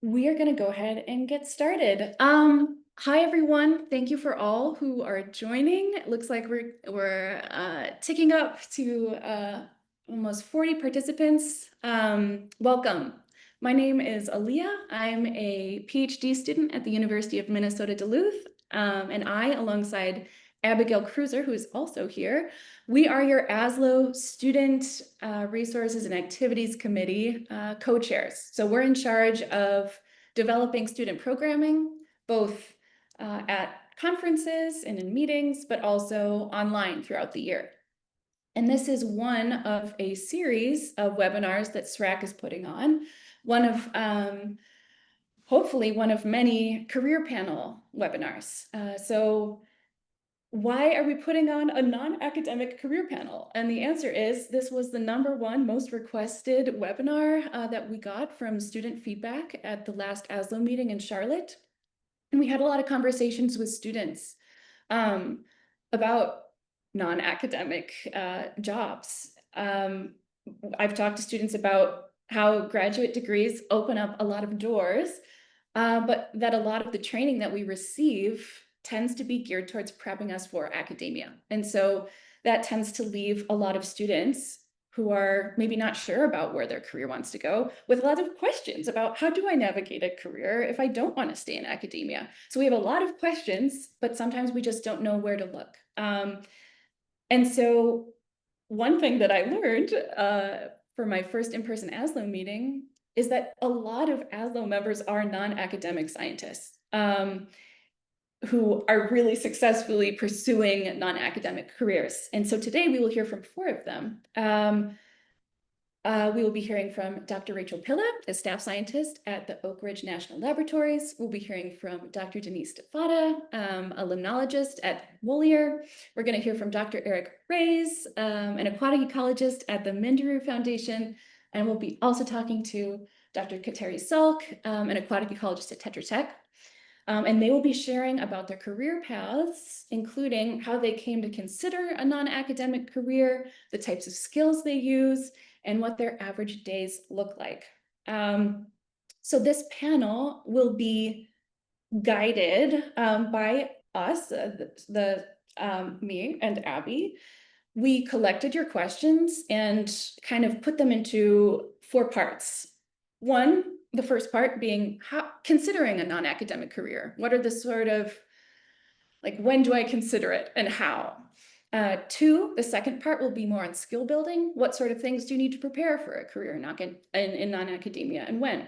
We are going to go ahead and get started. Hi everyone. Thank you for all who are joining. It looks like we're ticking up to almost 40 participants. Welcome. My name is Aaliyah. I'm a PhD student at the University of Minnesota Duluth, and I, alongside Abigail Cruiser, who is also here, we are your ASLO Student Resources and Activities Committee co-chairs. So we're in charge of developing student programming, both at conferences and in meetings, but also online throughout the year. And this is one of a series of webinars that SRAC is putting on, one of hopefully one of many career panel webinars. So why are we putting on a non-academic career panel? And the answer is this was the #1 most requested webinar that we got from student feedback at the last ASLO meeting in Charlotte. And we had a lot of conversations with students about non-academic jobs. I've talked to students about how graduate degrees open up a lot of doors, but that a lot of the training that we receive tends to be geared towards prepping us for academia. And so that tends to leave a lot of students who are maybe not sure about where their career wants to go with a lot of questions about how do I navigate a career if I don't want to stay in academia? So we have a lot of questions, but sometimes we just don't know where to look. And so one thing that I learned for my first in-person ASLO meeting is that a lot of ASLO members are non-academic scientists who are really successfully pursuing non-academic careers. And so today we will hear from 4 of them. We will be hearing from Dr. Rachel Pilla, a staff scientist at the Oak Ridge National Laboratories. We'll be hearing from Dr. Denise Devotta, a limnologist at Moleaer. We're going to hear from Dr. Raes, an aquatic ecologist at the Minderoo Foundation. And we'll be also talking to Dr. Kateri Salk, an aquatic ecologist at Tetra Tech. And they will be sharing about their career paths, including how they came to consider a non-academic career, the types of skills they use, and what their average days look like. So this panel will be guided by us, me and Abby. We collected your questions and kind of put them into 4 parts. The first part being considering a non-academic career. What are the sort of, like, when do I consider it and how? 2, the second part will be more on skill building. What sort of things do you need to prepare for a career in non-academia and when?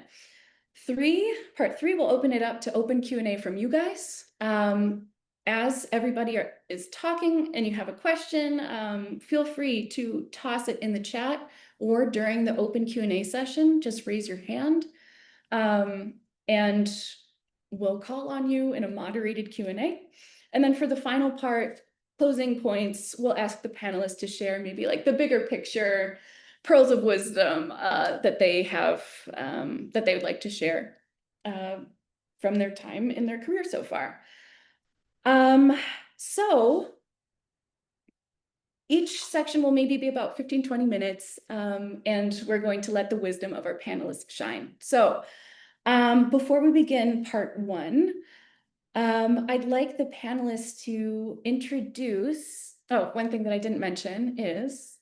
Part 3 will open it up to open Q&A from you guys. As everybody is talking and you have a question, feel free to toss it in the chat or during the open Q&A session, just raise your hand. And we'll call on you in a moderated Q&A. And then for the final part, closing points, we'll ask the panelists to share maybe like the bigger picture, pearls of wisdom that they have, that they would like to share from their time in their career so far. So each section will maybe be about 15-20 minutes, and we're going to let the wisdom of our panelists shine. So before we begin part 1, I'd like the panelists to introduce, one thing that I didn't mention is,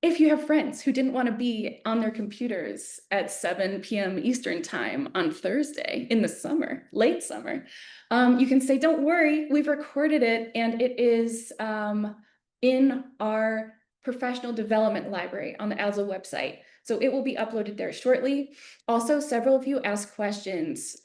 if you have friends who didn't want to be on their computers at 7 p.m. Eastern time on Thursday in the summer, late summer, you can say, don't worry, we've recorded it and it is in our professional development library on the ASLO website. So it will be uploaded there shortly. Also, several of you asked questions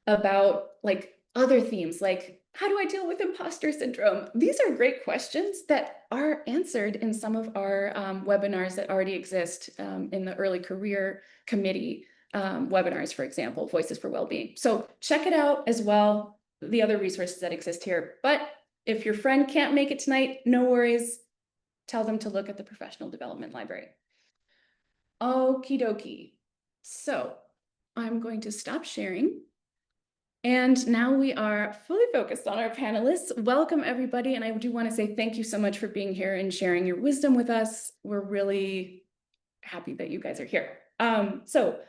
about like other themes, like how do I deal with imposter syndrome? These are great questions that are answered in some of our webinars that already exist in the early career committee webinars, for example, Voices for Wellbeing. So check it out as well, the other resources that exist here. But if your friend can't make it tonight, no worries. Tell them to look at the professional development library. Okie dokie. So I'm going to stop sharing. And now we are fully focused on our panelists. Welcome, everybody. And I do want to say thank you so much for being here and sharing your wisdom with us. We're really happy that you guys are here. So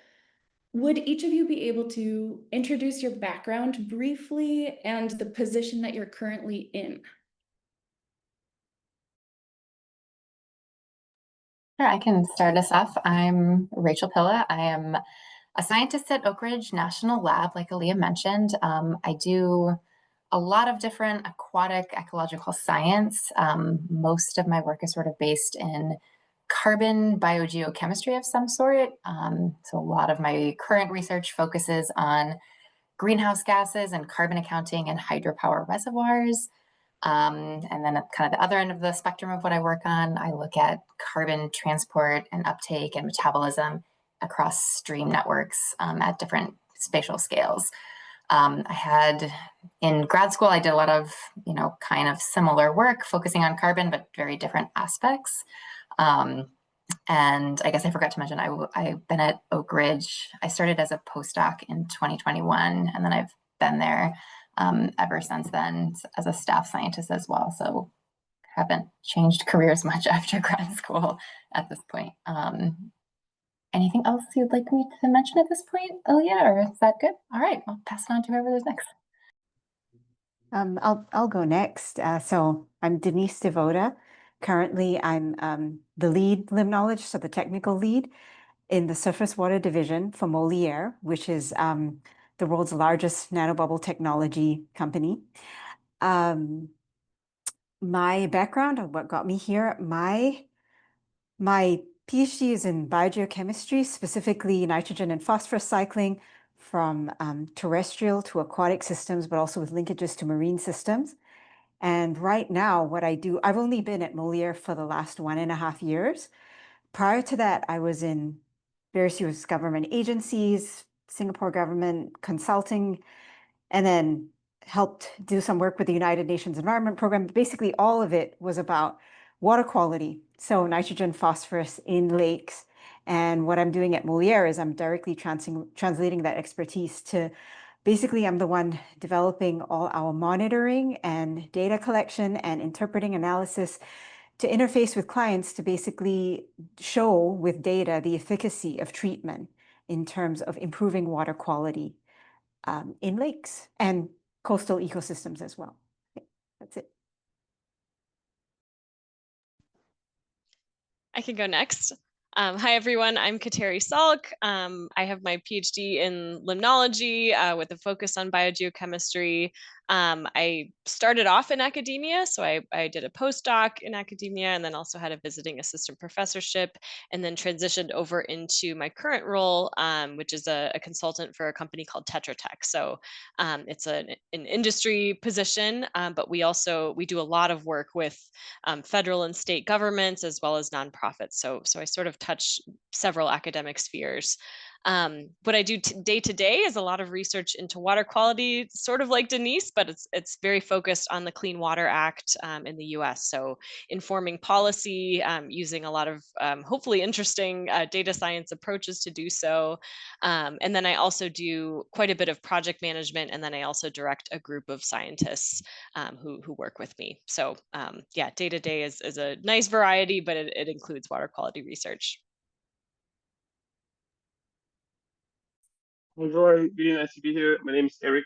Would each of you be able to introduce your background briefly and the position that you're currently in? Sure, I can start us off. I'm Rachel Pilla. I am a scientist at Oak Ridge National Lab, like Aaliyah mentioned. I do a lot of different aquatic ecological science. Most of my work is sort of based in carbon biogeochemistry of some sort. So a lot of my current research focuses on greenhouse gases and carbon accounting and hydropower reservoirs. And then at kind of the other end of the spectrum of what I work on, I look at carbon transport and uptake and metabolism across stream networks at different spatial scales. I had in grad school, I did a lot of, kind of similar work focusing on carbon, but very different aspects. And I guess I forgot to mention, I've been at Oak Ridge. I started as a postdoc in 2021, and then I've been there ever since then as a staff scientist as well. So haven't changed careers much after grad school at this point. Anything else you'd like me to mention at this point, Aaliyah, or is that good? All right, I'll pass it on to whoever is next. I'll go next. So I'm Denise Devotta. Currently, I'm the lead limnologist, so the technical lead in the surface water division for Moleaer, which is the world's largest nanobubble technology company. My background, or what got me here, my PhD is in biogeochemistry, specifically nitrogen and phosphorus cycling from terrestrial to aquatic systems, but also with linkages to marine systems. And right now, what I do, I've only been at Moleaer for the last 1.5 years. Prior to that, I was in various US government agencies, Singapore government consulting, and then helped do some work with the United Nations Environment Program. Basically, all of it was about water quality, so nitrogen, phosphorus in lakes. And what I'm doing at Moleaer is I'm directly translating that expertise to, basically, I'm the one developing all our monitoring and data collection and interpreting analysis to interface with clients to basically show with data the efficacy of treatment in terms of improving water quality in lakes and coastal ecosystems as well. Okay, that's it. I can go next. Hi, everyone. I'm Kateri Salk. I have my PhD in limnology with a focus on biogeochemistry. I started off in academia, so I did a postdoc in academia and then also had a visiting assistant professorship, and then transitioned over into my current role, which is a consultant for a company called Tetra. So it's an industry position, but we do a lot of work with federal and state governments as well as nonprofits. So I sort of touch several academic spheres. What I do day to day is a lot of research into water quality, sort of like Denise, but it's very focused on the Clean Water Act in the US. So informing policy, using a lot of hopefully interesting data science approaches to do so. And then I also do quite a bit of project management, and then I also direct a group of scientists who work with me. So yeah, day to day is a nice variety, but it includes water quality research. Bonjour, really nice to be here. My name is Eric.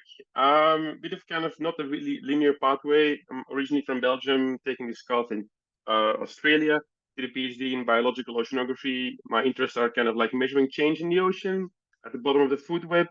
Bit of kind of not a really linear pathway. I'm originally from Belgium, taking this course in Australia. Did a PhD in biological oceanography. My interests are kind of like measuring change in the ocean at the bottom of the food web,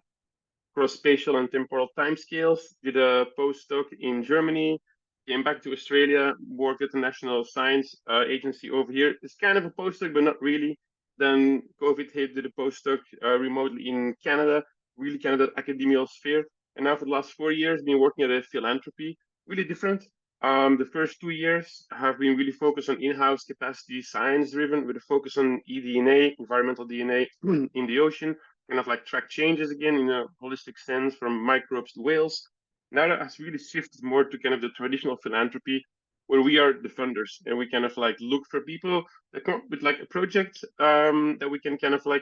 across spatial and temporal timescales. Did a postdoc in Germany. Came back to Australia, worked at the National Science Agency over here. It's kind of a postdoc, but not really. Then COVID hit, did a postdoc remotely in Canada, really kind of that academic sphere. And now for the last 4 years, been working at a philanthropy, really different. The first 2 years have been really focused on in-house capacity science driven with a focus on eDNA, environmental DNA in the ocean, kind of like track changes again in a holistic sense from microbes to whales. Now that has really shifted more to kind of the traditional philanthropy where we are the funders and we kind of like look for people that come up with like a project that we can kind of like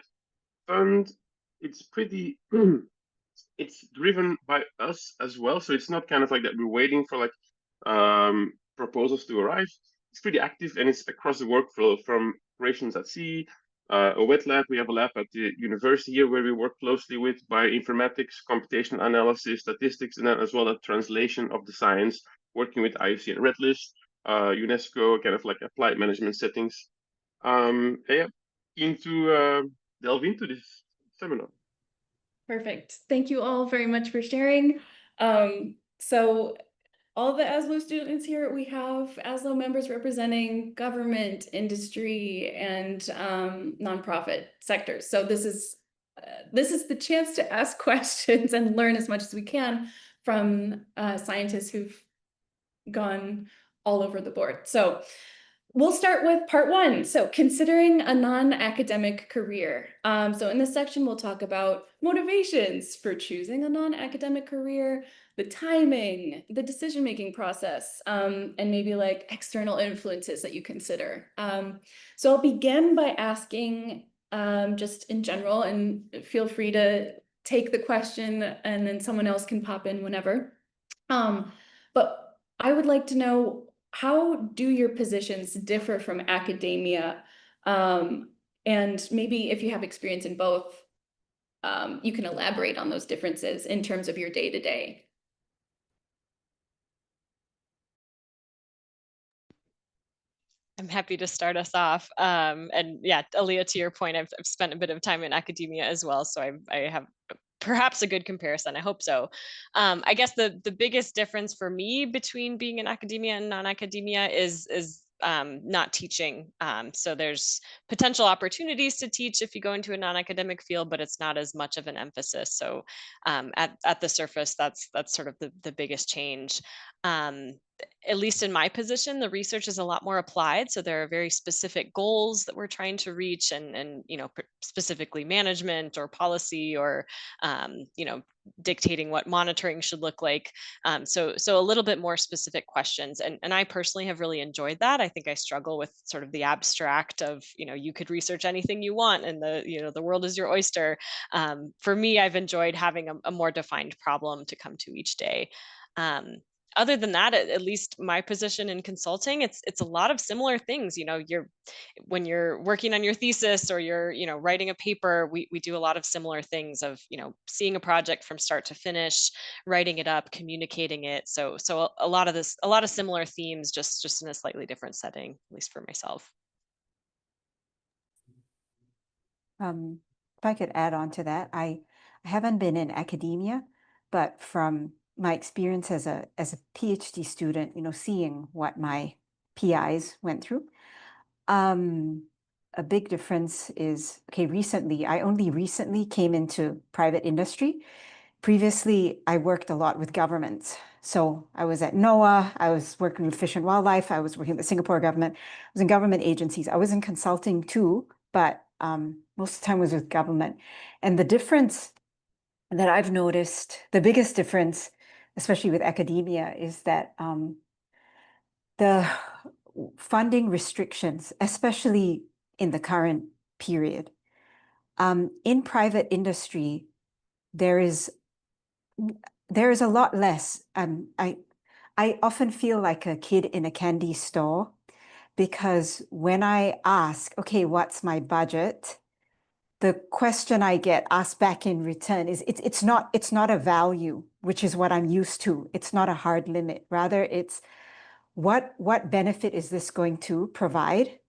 fund. It's pretty it's driven by us as well, so it's not kind of like that we're waiting for like proposals to arrive. It's pretty active and it's across the workflow from operations at sea, a wet lab. We have a lab at the university here where we work closely with bioinformatics, computational analysis, statistics, and then as well as translation of the science, working with IUCN Red List, UNESCO, kind of like applied management settings. Yeah, keen to delve into this seminar. Perfect. Thank you all very much for sharing. So all the ASLO students here, we have ASLO members representing government, industry, and nonprofit sectors. So this is the chance to ask questions and learn as much as we can from scientists who've gone all over the board. So we'll start with part one. So considering a non-academic career. So in this section, we'll talk about motivations for choosing a non-academic career, the timing, the decision-making process, and maybe like external influences that you consider. So I'll begin by asking just in general, and feel free to take the question and then someone else can pop in whenever. But I would like to know, how do your positions differ from academia? And maybe if you have experience in both, you can elaborate on those differences in terms of your day-to-day. I'm happy to start us off. And yeah, Aaliyah, to your point, I've spent a bit of time in academia as well, so I have perhaps a good comparison. I hope so. I guess the biggest difference for me between being in academia and non-academia is not teaching. So there's potential opportunities to teach if you go into a non-academic field, but it's not as much of an emphasis. So at the surface, that's sort of the biggest change. At least in my position, the research is a lot more applied. So there are very specific goals that we're trying to reach, and specifically management or policy, or dictating what monitoring should look like. So a little bit more specific questions. And I personally have really enjoyed that. I think I struggle with sort of the abstract of, you could research anything you want and the world is your oyster. For me, I've enjoyed having a more defined problem to come to each day. Other than that, at least my position in consulting, it's a lot of similar things. When you're working on your thesis or you're writing a paper, we do a lot of similar things of seeing a project from start to finish, writing it up, communicating it. So a lot of similar themes, just in a slightly different setting, at least for myself. If I could add on to that, I haven't been in academia, but from my experience as a PhD student, seeing what my PIs went through, a big difference is, I only recently came into private industry. Previously, I worked a lot with governments. So I was at NOAA, I was working with Fish and Wildlife, I was working with the Singapore government, I was in government agencies, I was in consulting too, but most of the time was with government. And the difference that I've noticed, the biggest difference, especially with academia, is that the funding restrictions, especially in the current period, in private industry, there is a lot less. I often feel like a kid in a candy store, because when I ask, okay, what's my budget? The question I get asked back in return is it's not a value, which is what I'm used to. It's not a hard limit. Rather, it's what benefit is this going to provide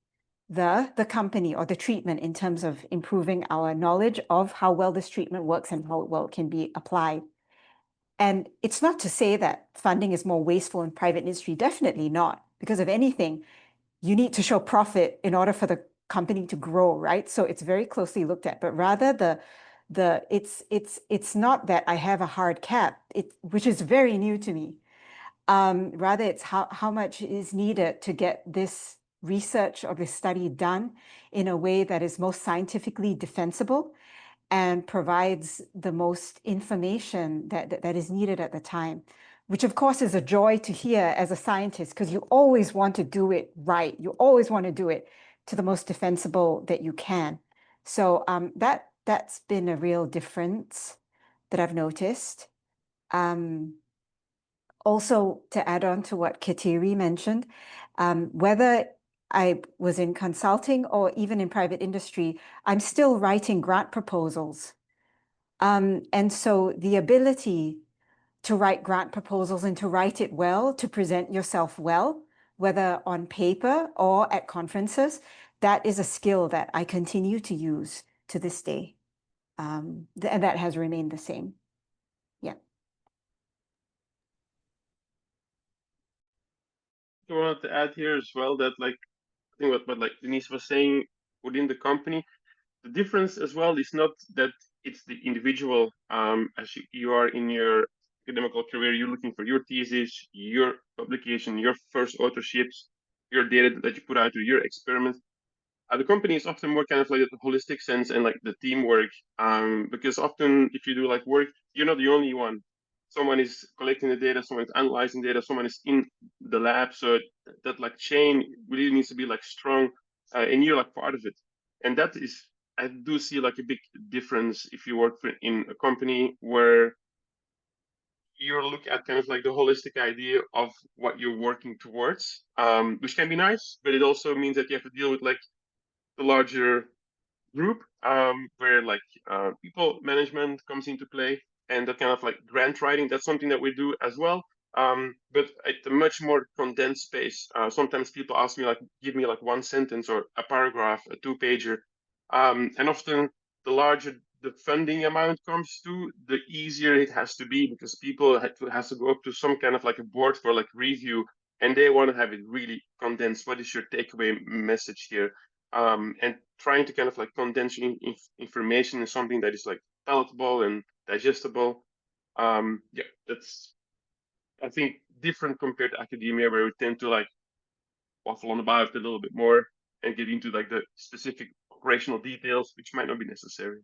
the company or the treatment in terms of improving our knowledge of how well this treatment works and how well it can be applied. And it's not to say that funding is more wasteful in private industry, definitely not. Because if anything, you need to show profit in order for the company to grow, right? So it's very closely looked at, but rather it's not that I have a hard cap, which is very new to me. Rather, it's how much is needed to get this research or this study done in a way that is most scientifically defensible and provides the most information that is needed at the time, which of course is a joy to hear as a scientist, because you always want to do it right. You always want to do it to the most defensible that you can. So that's been a real difference that I've noticed. Also, to add on to what Kateri mentioned, whether I was in consulting or even in private industry, I'm still writing grant proposals. And so the ability to write grant proposals and to write it well, to present yourself well, whether on paper or at conferences, that is a skill that I continue to use to this day. And that has remained the same. Yeah. I wanted to add here as well that like I think what like Denise was saying within the company, the difference as well is not that it's the individual as you are in your academical career, you're looking for your thesis, your publication, your first authorships, your data that you put out to your experiments. The company is often more kind of like the holistic sense and like the teamwork. Because often if you do like work, you're not the only one. Someone is collecting the data, someone is analyzing data, someone is in the lab. So that like chain really needs to be like strong, and you're like part of it. And that is, I do see like a big difference if you work in a company where you look at kind of like the holistic idea of what you're working towards, which can be nice, but it also means that you have to deal with like the larger group, where like people management comes into play, and that kind of like grant writing, that's something that we do as well, but at a much more condensed space. Sometimes people ask me like, give me like one sentence or a paragraph, a 2-pager, and often the larger the funding amount comes to, the easier it has to be, because people has to go up to some kind of like a board for like review, and they want to have it really condensed. What is your takeaway message here? And trying to kind of like condense information in something that is like palatable and digestible. Yeah, that's, I think, different compared to academia, where we tend to like waffle on about it a little bit more and get into like the specific operational details, which might not be necessary.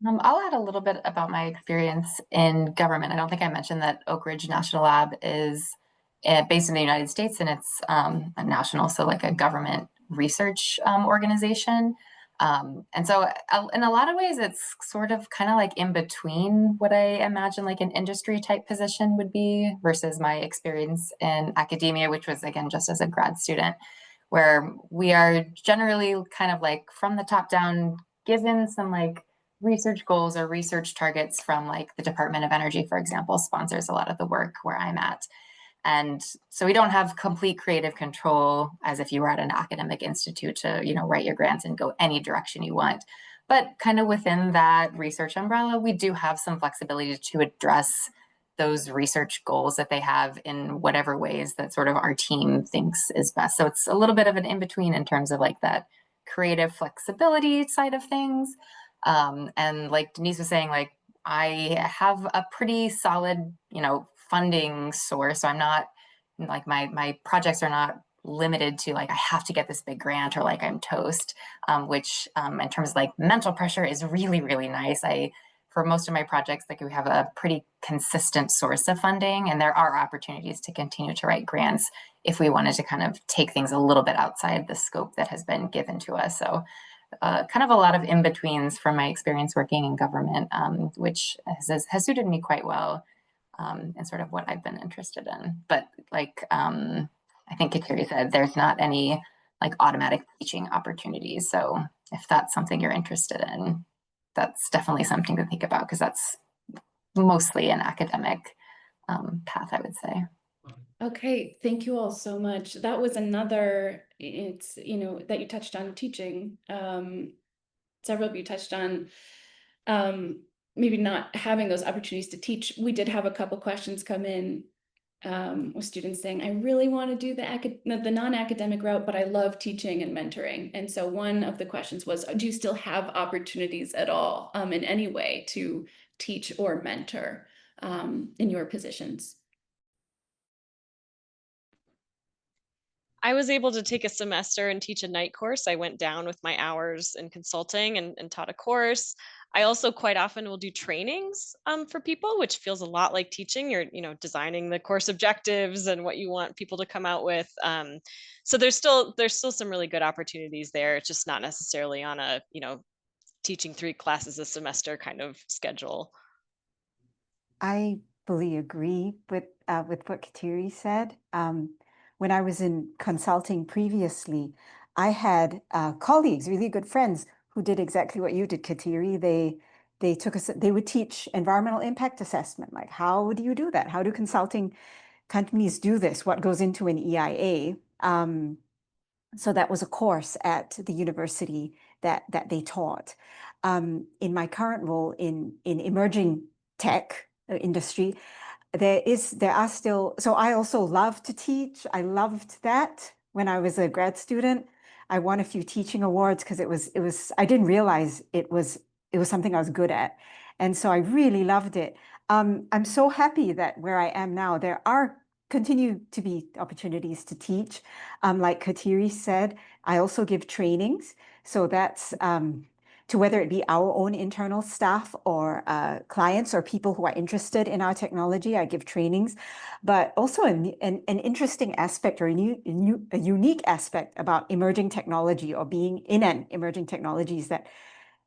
I'll add a little bit about my experience in government. I don't think I mentioned that Oak Ridge National Lab is based in the United States, and it's a national, so like a government research organization. And so in a lot of ways, it's sort of kind of like in between what I imagine like an industry type position would be versus my experience in academia, which was, again, just as a grad student, where we are generally kind of like from the top down given some like research goals or research targets from like the Department of Energy, for example, sponsors a lot of the work where I'm at. And so we don't have complete creative control as if you were at an academic institute to, you know, write your grants and go any direction you want. But kind of within that research umbrella, we do have some flexibility to address those research goals that they have in whatever ways that sort of our team thinks is best. So it's a little bit of an in-between in terms of like that creative flexibility side of things. And like Denise was saying, like I have a pretty solid, you know, funding source. So I'm not like my projects are not limited to like I have to get this big grant or like I'm toast, which in terms of like mental pressure is really, really nice. For most of my projects, like we have a pretty consistent source of funding, and there are opportunities to continue to write grants if we wanted to kind of take things a little bit outside the scope that has been given to us. So kind of a lot of in-betweens from my experience working in government, which has suited me quite well, and sort of what I've been interested in. But like I think Kateri said, there's not any like automatic teaching opportunities. So if that's something you're interested in, that's definitely something to think about, because that's mostly an academic path, I would say. Okay, thank you all so much. That was another, it's, you know, that you touched on teaching. Several of you touched on maybe not having those opportunities to teach. We did have a couple questions come in with students saying, I really want to do the non-academic route, but I love teaching and mentoring. And so one of the questions was, do you still have opportunities at all in any way to teach or mentor in your positions? I was able to take a semester and teach a night course. I went down with my hours in consulting and taught a course. I also quite often will do trainings for people, which feels a lot like teaching. You're, you know, designing the course objectives and what you want people to come out with. So there's still some really good opportunities there. It's just not necessarily on a, you know, teaching 3 classes a semester kind of schedule. I fully agree with what Kateri said. When I was in consulting previously, I had colleagues, really good friends, who did exactly what you did, Kateri. They would teach environmental impact assessment. Like, how do you do that? How do consulting companies do this? What goes into an EIA? So that was a course at the university that they taught. In my current role in emerging tech industry, there are still, so I also love to teach. I loved that when I was a grad student. I won a few teaching awards because I didn't realize it was something I was good at. And so I really loved it. I'm so happy that where I am now, there are continue to be opportunities to teach. Like Kateri said, I also give trainings. So that's to whether it be our own internal staff or clients or people who are interested in our technology, I give trainings. But also an interesting aspect or a unique aspect about emerging technology or being in an emerging technology is that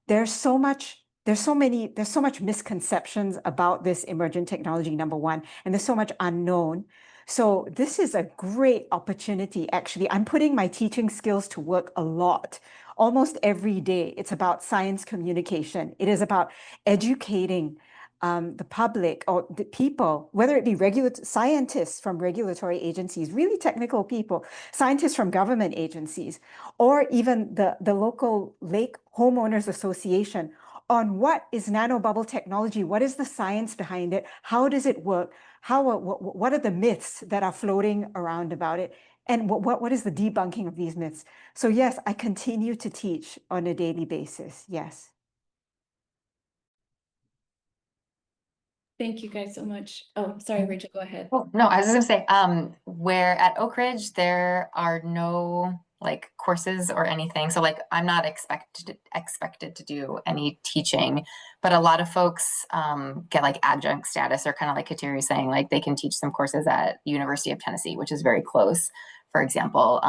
there's so much misconceptions about this emergent technology, number one, and there's so much unknown. So this is a great opportunity. Actually, I'm putting my teaching skills to work a lot. Almost every day, it's about science communication. It is about educating the public or the people, whether it be scientists from regulatory agencies, really technical people, scientists from government agencies, or even the local lake homeowners association on what is nanobubble technology, what is the science behind it, how does it work, what are the myths that are floating around about it, and what is the debunking of these myths. So yes, I continue to teach on a daily basis, yes. Thank you guys so much. Oh, sorry, Rachel, go ahead. Oh, no, I was just gonna say, where at Oak Ridge, there are no like courses or anything. So like I'm not expected to do any teaching, but a lot of folks get like adjunct status or kind of like Kateri saying, like they can teach some courses at University of Tennessee, which is very close, for example.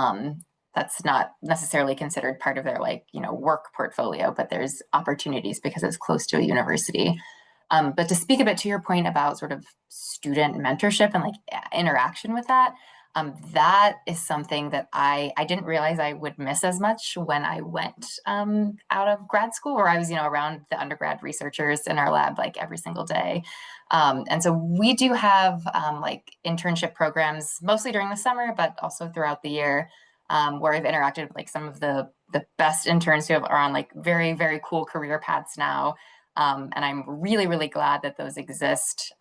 That's not necessarily considered part of their like, work portfolio, but there's opportunities because it's close to a university. But to speak a bit to your point about sort of student mentorship and like interaction with that, that is something that I didn't realize I would miss as much when I went out of grad school, where I was, around the undergrad researchers in our lab like every single day. And so we do have like internship programs, mostly during the summer, but also throughout the year, where I've interacted with like some of the best interns who are on like very, very cool career paths now. And I'm really, really glad that those exist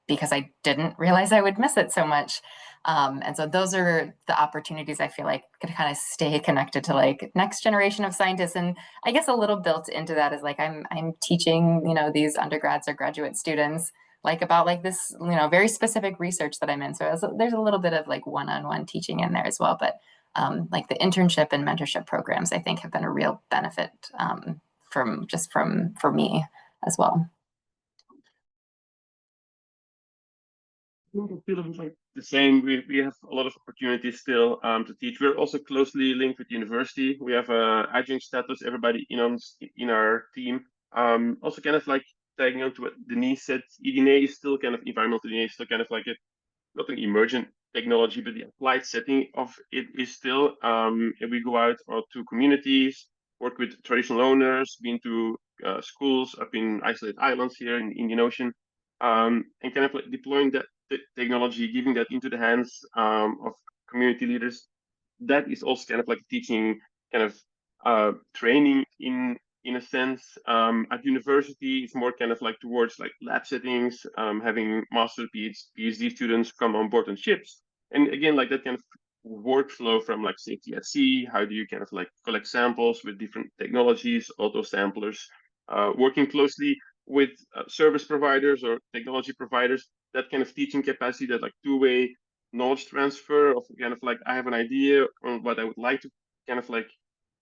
because I didn't realize I would miss it so much. And so those are the opportunities I feel like could kind of stay connected to like next generation of scientists. And I guess a little built into that is like I'm teaching, these undergrads or graduate students like about like this, very specific research that I'm in. So there's a little bit of like one-on-one teaching in there as well. But like the internship and mentorship programs, I think have been a real benefit for me as well. I feel like the same. We have a lot of opportunities still to teach. We're also closely linked with the university. We have adjunct status. Everybody in our team. Also, kind of like tagging on to what Denise said, EDNA is still kind of environmental DNA is still kind of like not an emergent technology, but the applied setting of it is still. And we go out to communities, work with traditional owners, been to schools up in isolated islands here in the Indian Ocean, and kind of like deploying that technology, giving that into the hands of community leaders. That is also kind of like teaching, kind of training in a sense. At university, it's more kind of like towards like lab settings, having master PhD students come on board on ships, and again like that kind of workflow from like safety at sea. How do you kind of like collect samples with different technologies, auto samplers, working closely with service providers or technology providers, that kind of teaching capacity, that like two-way knowledge transfer of kind of like I have an idea on what I would like to kind of like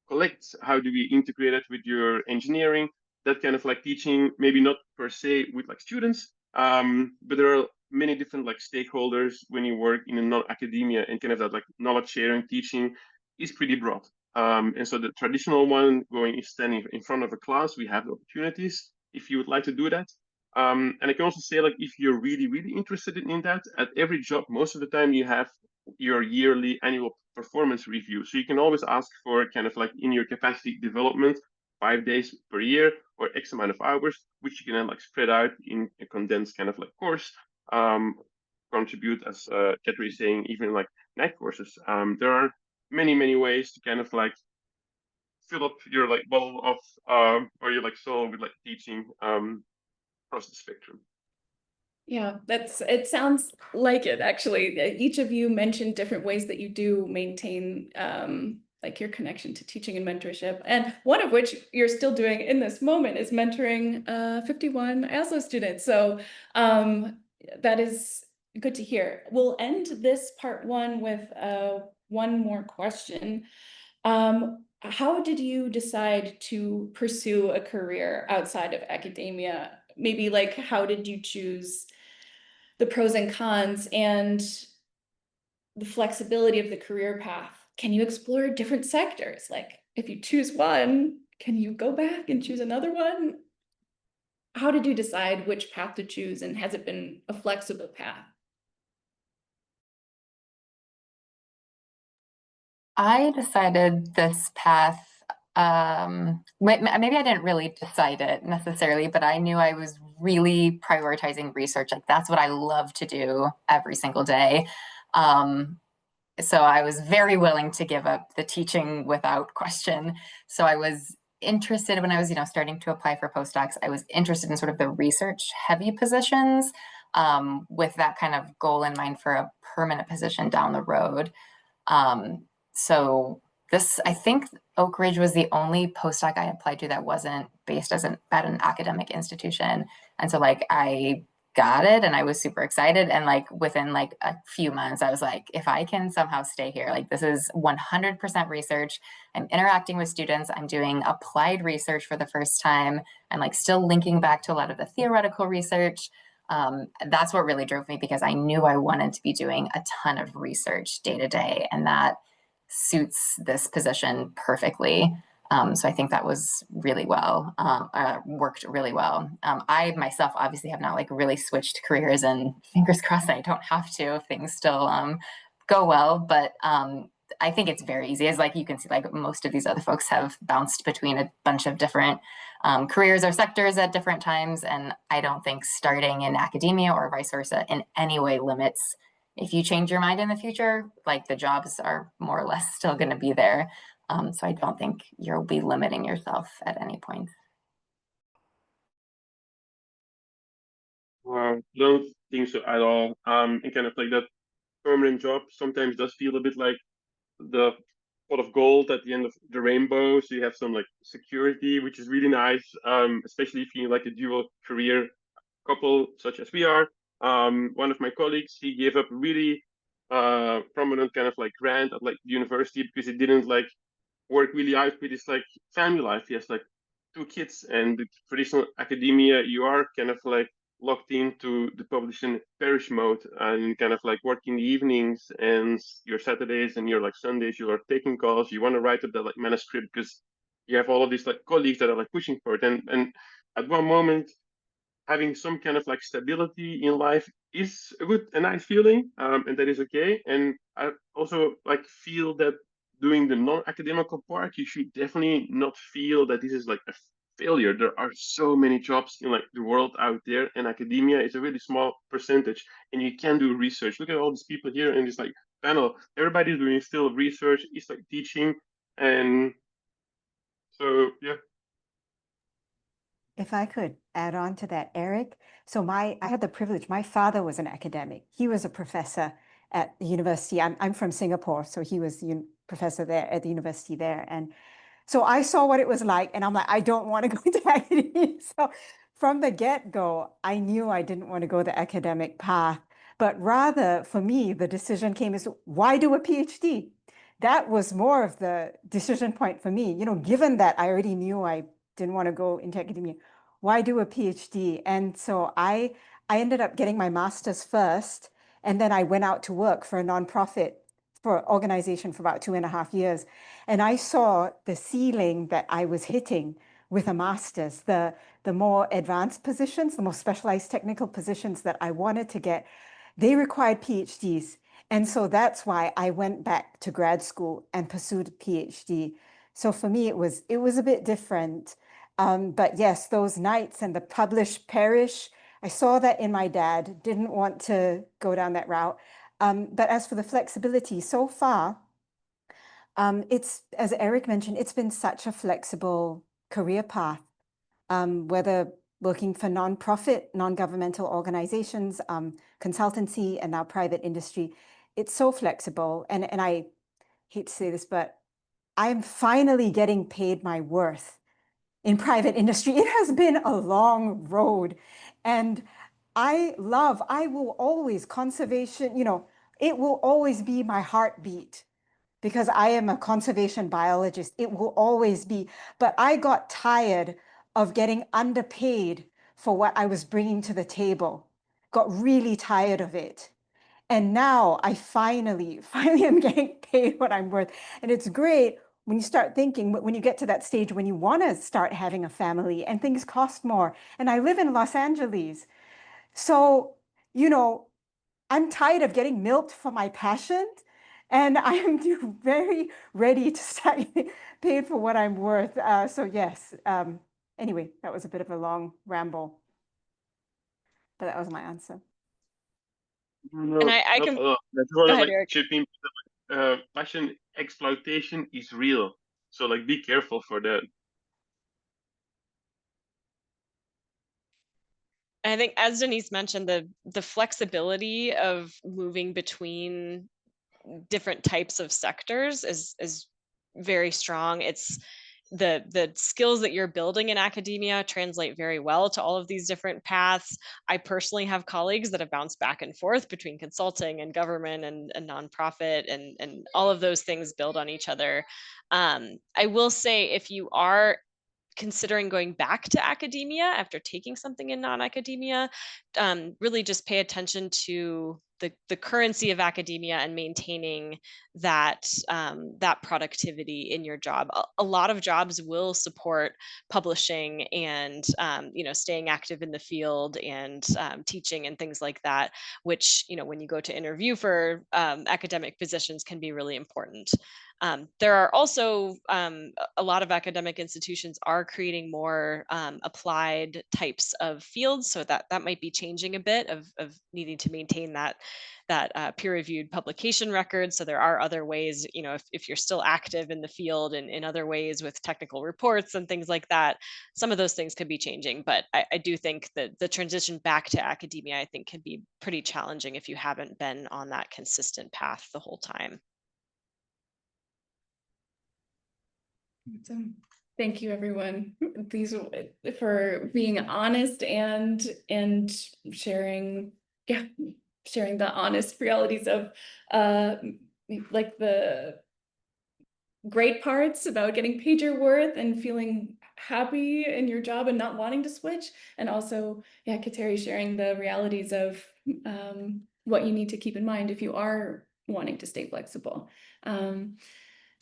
collect. How do we integrate it with your engineering? That kind of like teaching, maybe not per se with like students, but there are many different like stakeholders when you work in a non-academia, and kind of that like knowledge sharing teaching is pretty broad. And so the traditional one going is standing in front of a class. We have the opportunities if you would like to do that. And I can also say, like, if you're really, really interested in that, at every job, most of the time you have your yearly annual performance review. So you can always ask for kind of like in your capacity development, 5 days per year or X amount of hours, which you can then like spread out in a condensed kind of like course. Contribute, as Kateri is saying, even like night courses. There are many, many ways to kind of like fill up your like bottle of or your like soul with like teaching across the spectrum. Yeah, it sounds like it actually. Each of you mentioned different ways that you do maintain like your connection to teaching and mentorship. And one of which you're still doing in this moment is mentoring 51 ASLO students. So that is good to hear. We'll end this part one with one more question. How did you decide to pursue a career outside of academia? Maybe like, how did you choose the pros and cons and the flexibility of the career path? Can you explore different sectors? Like, if you choose one, can you go back and choose another one? How did you decide which path to choose, and has it been a flexible path? I decided this path. Maybe I didn't really decide it necessarily, but I knew I was really prioritizing research. Like that's what I love to do every single day. So I was very willing to give up the teaching without question. So I was interested when I was, starting to apply for postdocs. I was interested in sort of the research heavy positions, with that kind of goal in mind for a permanent position down the road. So I think Oak Ridge was the only postdoc I applied to that wasn't based at an academic institution. And so like I got it and I was super excited. And like within like a few months, I was like, if I can somehow stay here, like this is 100% research. I'm interacting with students. I'm doing applied research for the first time and like still linking back to a lot of the theoretical research. That's what really drove me, because I knew I wanted to be doing a ton of research day to day, and that suits this position perfectly. So I think that was really well, worked really well. I myself obviously have not like really switched careers, and fingers crossed I don't have to if things still go well. But I think it's very easy. As like you can see, like most of these other folks have bounced between a bunch of different careers or sectors at different times. And I don't think starting in academia or vice versa in any way limits. If you change your mind in the future, like the jobs are more or less still going to be there. So I don't think you'll be limiting yourself at any point. Don't think so at all. And kind of like that permanent job sometimes does feel a bit like the pot of gold at the end of the rainbow. So you have some like security, which is really nice, especially if you like a dual career couple such as we are. One of my colleagues, he gave up really prominent kind of like grant at like the university because he didn't like work really out with his like family life. He has like 2 kids, and the traditional academia, you are kind of like locked into the publish and perish mode, and kind of like working the evenings and your Saturdays and your like Sundays, you are taking calls. You want to write up the like manuscript because you have all of these like colleagues that are like pushing for it, and at one moment having some kind of like stability in life is a good and nice feeling, and that is okay. And I also like feel that doing the non-academical part, you should definitely not feel that this is like a failure. There are so many jobs in like the world out there, and academia is a really small percentage. And you can do research. Look at all these people here in this like panel. Everybody's doing still research. It's like teaching, and so yeah. If I could add on to that, Eric. So I had the privilege, my father was an academic. He was a professor at the university. I'm from Singapore, so he was the professor there at the university there. And so I saw what it was like, and I'm like, I don't want to go into academia. So from the get-go, I knew I didn't want to go the academic path, but rather for me, the decision came is, why do a PhD? That was more of the decision point for me, given that I already knew I didn't want to go into academia. Why do a PhD? And so I ended up getting my master's first, and then I went out to work for a nonprofit for organization for about 2.5 years. And I saw the ceiling that I was hitting with a master's. The more advanced positions, the more specialized technical positions that I wanted to get, they required PhDs. And so that's why I went back to grad school and pursued a PhD. So for me, it was a bit different. But yes, those nights and the publish perish, I saw that in my dad, didn't want to go down that route. But as for the flexibility, so far, it's, as Eric mentioned, it's been such a flexible career path, whether working for nonprofit, non-governmental organizations, consultancy, and now private industry. It's so flexible. And I hate to say this, but I'm finally getting paid my worth in private industry. It has been a long road. And I will always, conservation, it will always be my heartbeat because I am a conservation biologist. It will always be. But I got tired of getting underpaid for what I was bringing to the table, got really tired of it. And now I finally am getting paid what I'm worth. And it's great when you start thinking, when you get to that stage when you want to start having a family and things cost more. And I live in Los Angeles. So, I'm tired of getting milked for my passion. And I am very ready to start getting paid for what I'm worth. So yes, anyway, that was a bit of a long ramble, but that was my answer. And I can That's go what I ahead, like Eric. chipping. Passion exploitation is real, so like be careful for that. I think, as Denise mentioned, the flexibility of moving between different types of sectors is very strong. It's the skills that you're building in academia translate very well to all of these different paths. I personally have colleagues that have bounced back and forth between consulting and government and nonprofit, and all of those things build on each other. I will say, if you are considering going back to academia after taking something in non-academia, really just pay attention to the currency of academia and maintaining that that productivity in your job. A lot of jobs will support publishing and staying active in the field and teaching and things like that, which when you go to interview for academic positions can be really important. There are also a lot of academic institutions are creating more applied types of fields, so that might be changing a bit of needing to maintain that peer-reviewed publication record. So there are other ways, if you're still active in the field and in other ways with technical reports and things like that, some of those things could be changing. But I do think that the transition back to academia, I think, can be pretty challenging if you haven't been on that consistent path the whole time. Awesome. Thank you, everyone, for being honest and sharing, sharing the honest realities of like the great parts about getting paid your worth and feeling happy in your job and not wanting to switch, and also Kateri sharing the realities of what you need to keep in mind if you are wanting to stay flexible.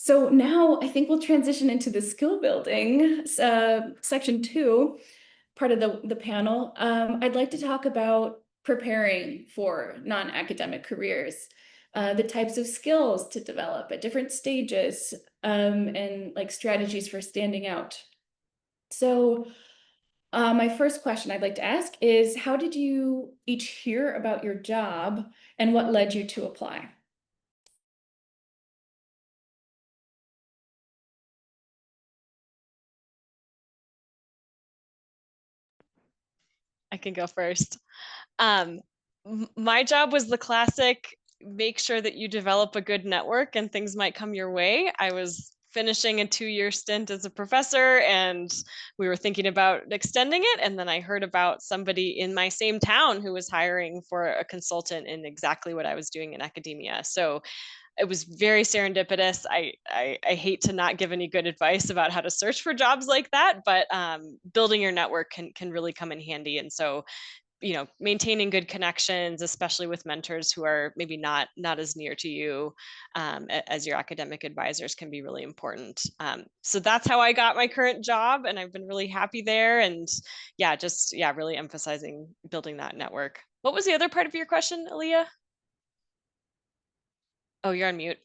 So now I think we'll transition into the skill building, section 2, part of the panel. I'd like to talk about preparing for non-academic careers, the types of skills to develop at different stages, and like strategies for standing out. So my first question I'd like to ask is, how did you each hear about your job and what led you to apply? I can go first. My job was the classic, make sure that you develop a good network and things might come your way. I was finishing a 2-year stint as a professor and we were thinking about extending it. And then I heard about somebody in my same town who was hiring for a consultant in exactly what I was doing in academia. So it was very serendipitous. I hate to not give any good advice about how to search for jobs like that, but building your network can really come in handy. And so maintaining good connections, especially with mentors who are maybe not as near to you as your academic advisors, can be really important. So that's how I got my current job, and I've been really happy there. And really emphasizing building that network. What was the other part of your question, Aaliyah? Oh, you're on mute.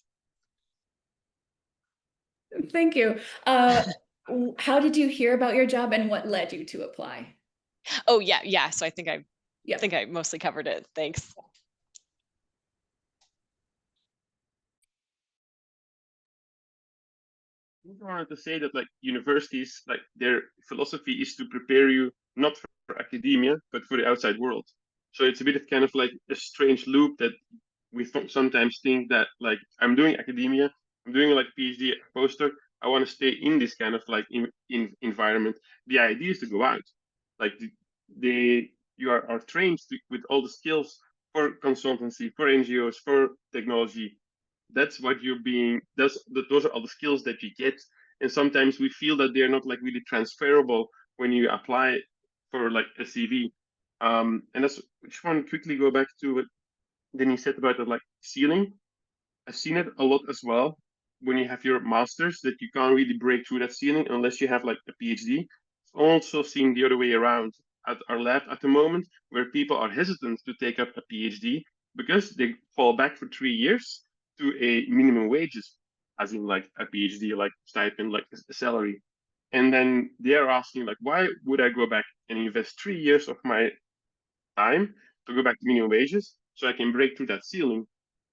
Thank you. How did you hear about your job, and what led you to apply? Oh, yeah. So I think I mostly covered it. Thanks. I wanted to say that like universities, like their philosophy is to prepare you not for academia, but for the outside world. So it's a bit of kind of like a strange loop that we sometimes think that like I'm doing academia, I'm doing like PhD, postdoc, I want to stay in this kind of like in environment. The idea is to go out, like you are trained with all the skills for consultancy, for NGOs, for technology. That's what you're being. Those are all the skills that you get, and sometimes we feel that they're not like really transferable when you apply for like a CV. And that's. I just want to quickly go back to what Denise said about the like ceiling. I've seen it a lot as well when you have your masters, that you can't really break through that ceiling unless you have like a PhD. I've also seen the other way around at our lab at the moment, where people are hesitant to take up a PhD because they fall back for 3 years to a minimum wages, as in like a PhD, like stipend, like a salary. And then they're asking like, why would I go back and invest 3 years of my time to go back to minimum wages so I can break through that ceiling?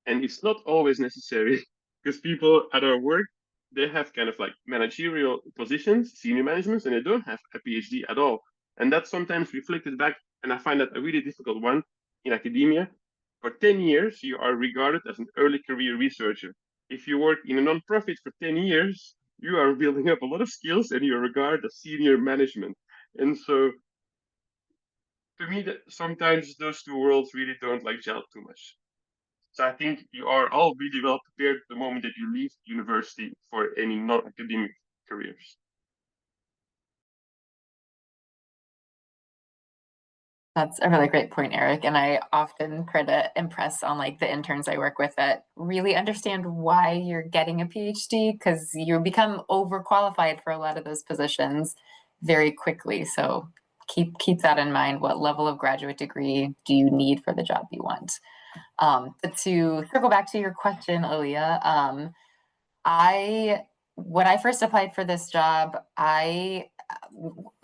And it's not always necessary because people at our work, they have kind of like managerial positions, senior managements, and they don't have a PhD at all. And that's sometimes reflected back. And I find that a really difficult one in academia. For 10 years, you are regarded as an early career researcher. If you work in a nonprofit for 10 years, you are building up a lot of skills and you are regarded as senior management. And so to me, that sometimes those two worlds really don't like gel too much. So I think you are all really well prepared the moment that you leave university for any non-academic careers. That's a really great point, Eric. And I often try to impress on like the interns I work with that really understand why you're getting a PhD, because you become overqualified for a lot of those positions very quickly. So keep that in mind. What level of graduate degree do you need for the job you want? But to circle back to your question, Aaliyah, when I first applied for this job, I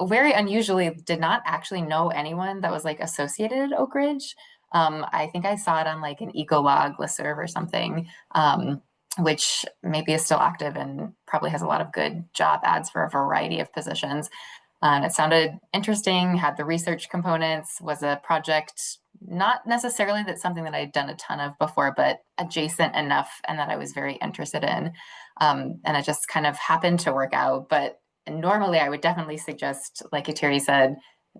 very unusually did not actually know anyone that was like associated at Oak Ridge. I think I saw it on like an Ecolog listserv or something, which maybe is still active and probably has a lot of good job ads for a variety of positions. It sounded interesting, had the research components, was a project not necessarily that's something that I'd done a ton of before, but adjacent enough and that I was very interested in. And it just kind of happened to work out. But normally I would definitely suggest, like Kateri said,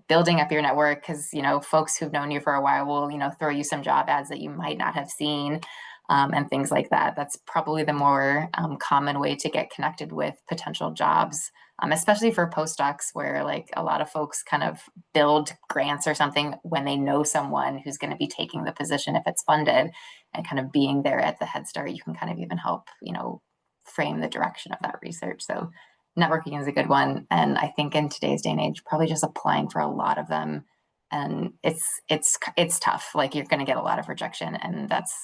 building up your network, because, folks who've known you for a while will, throw you some job ads that you might not have seen, and things like that. That's probably the more common way to get connected with potential jobs. Especially for postdocs, where like a lot of folks kind of build grants or something when they know someone who's going to be taking the position if it's funded, and kind of being there at the head start, you can kind of even help, frame the direction of that research. So networking is a good one. And I think in today's day and age, probably just applying for a lot of them. And it's tough. Like you're going to get a lot of rejection, and that's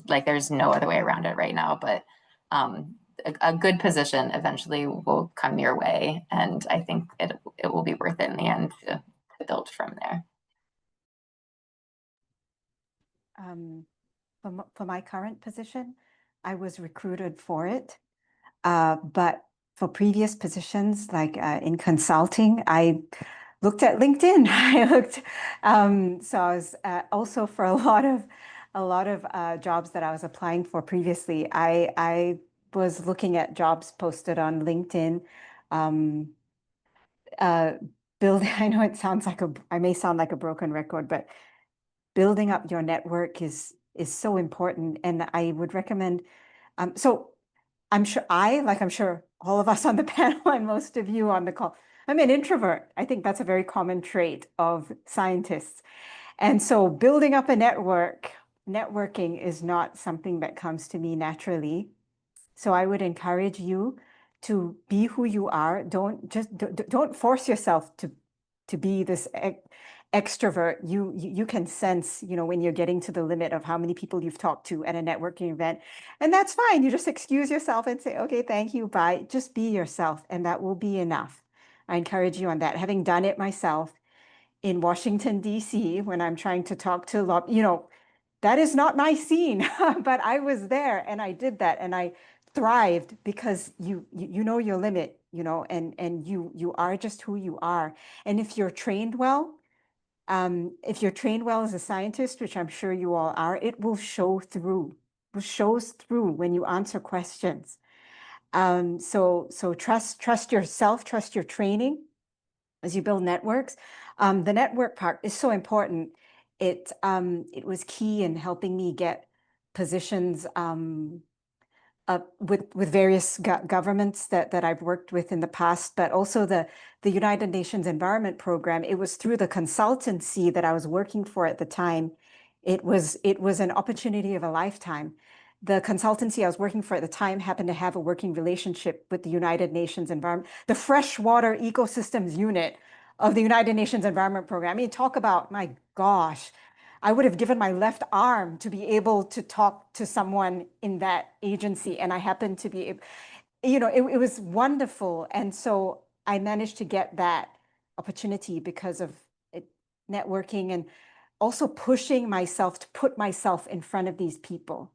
like, there's no other way around it right now. But a good position eventually will come your way, and I think it will be worth it in the end to build from there. For my current position, I was recruited for it, but for previous positions, like in consulting, I looked at LinkedIn. So I was also for a lot of jobs that I was applying for previously. I was looking at jobs posted on LinkedIn. I know it sounds like I may sound like a broken record, but building up your network is so important, and I would recommend. So I'm sure I'm sure all of us on the panel and most of you on the call, I'm an introvert. I think that's a very common trait of scientists. And so building up a networking is not something that comes to me naturally. So I would encourage you to be who you are. Don't force yourself to be this extrovert. You can sense, when you're getting to the limit of how many people you've talked to at a networking event. And that's fine. You just excuse yourself and say, okay, thank you, bye. Just be yourself, and that will be enough. I encourage you on that. Having done it myself in Washington, D.C., when I'm trying to talk to, that is not my scene, but I was there and I did that and I thrived because you know your limit, and you are just who you are. And if you're trained well, as a scientist, which I'm sure you all are, it will show through. It shows through when you answer questions. So trust yourself, trust your training as you build networks. The network part is so important. It was key in helping me get positions with various governments that I've worked with in the past, but also the United Nations Environment Program. It was through the consultancy that I was working for at the time. It was an opportunity of a lifetime. The consultancy I was working for at the time happened to have a working relationship with the United Nations Environment, the Freshwater Ecosystems Unit of the United Nations Environment Program. I mean, talk about, my gosh, I would have given my left arm to be able to talk to someone in that agency. And I happened to be, it was wonderful. And so I managed to get that opportunity because of networking and also pushing myself to put myself in front of these people.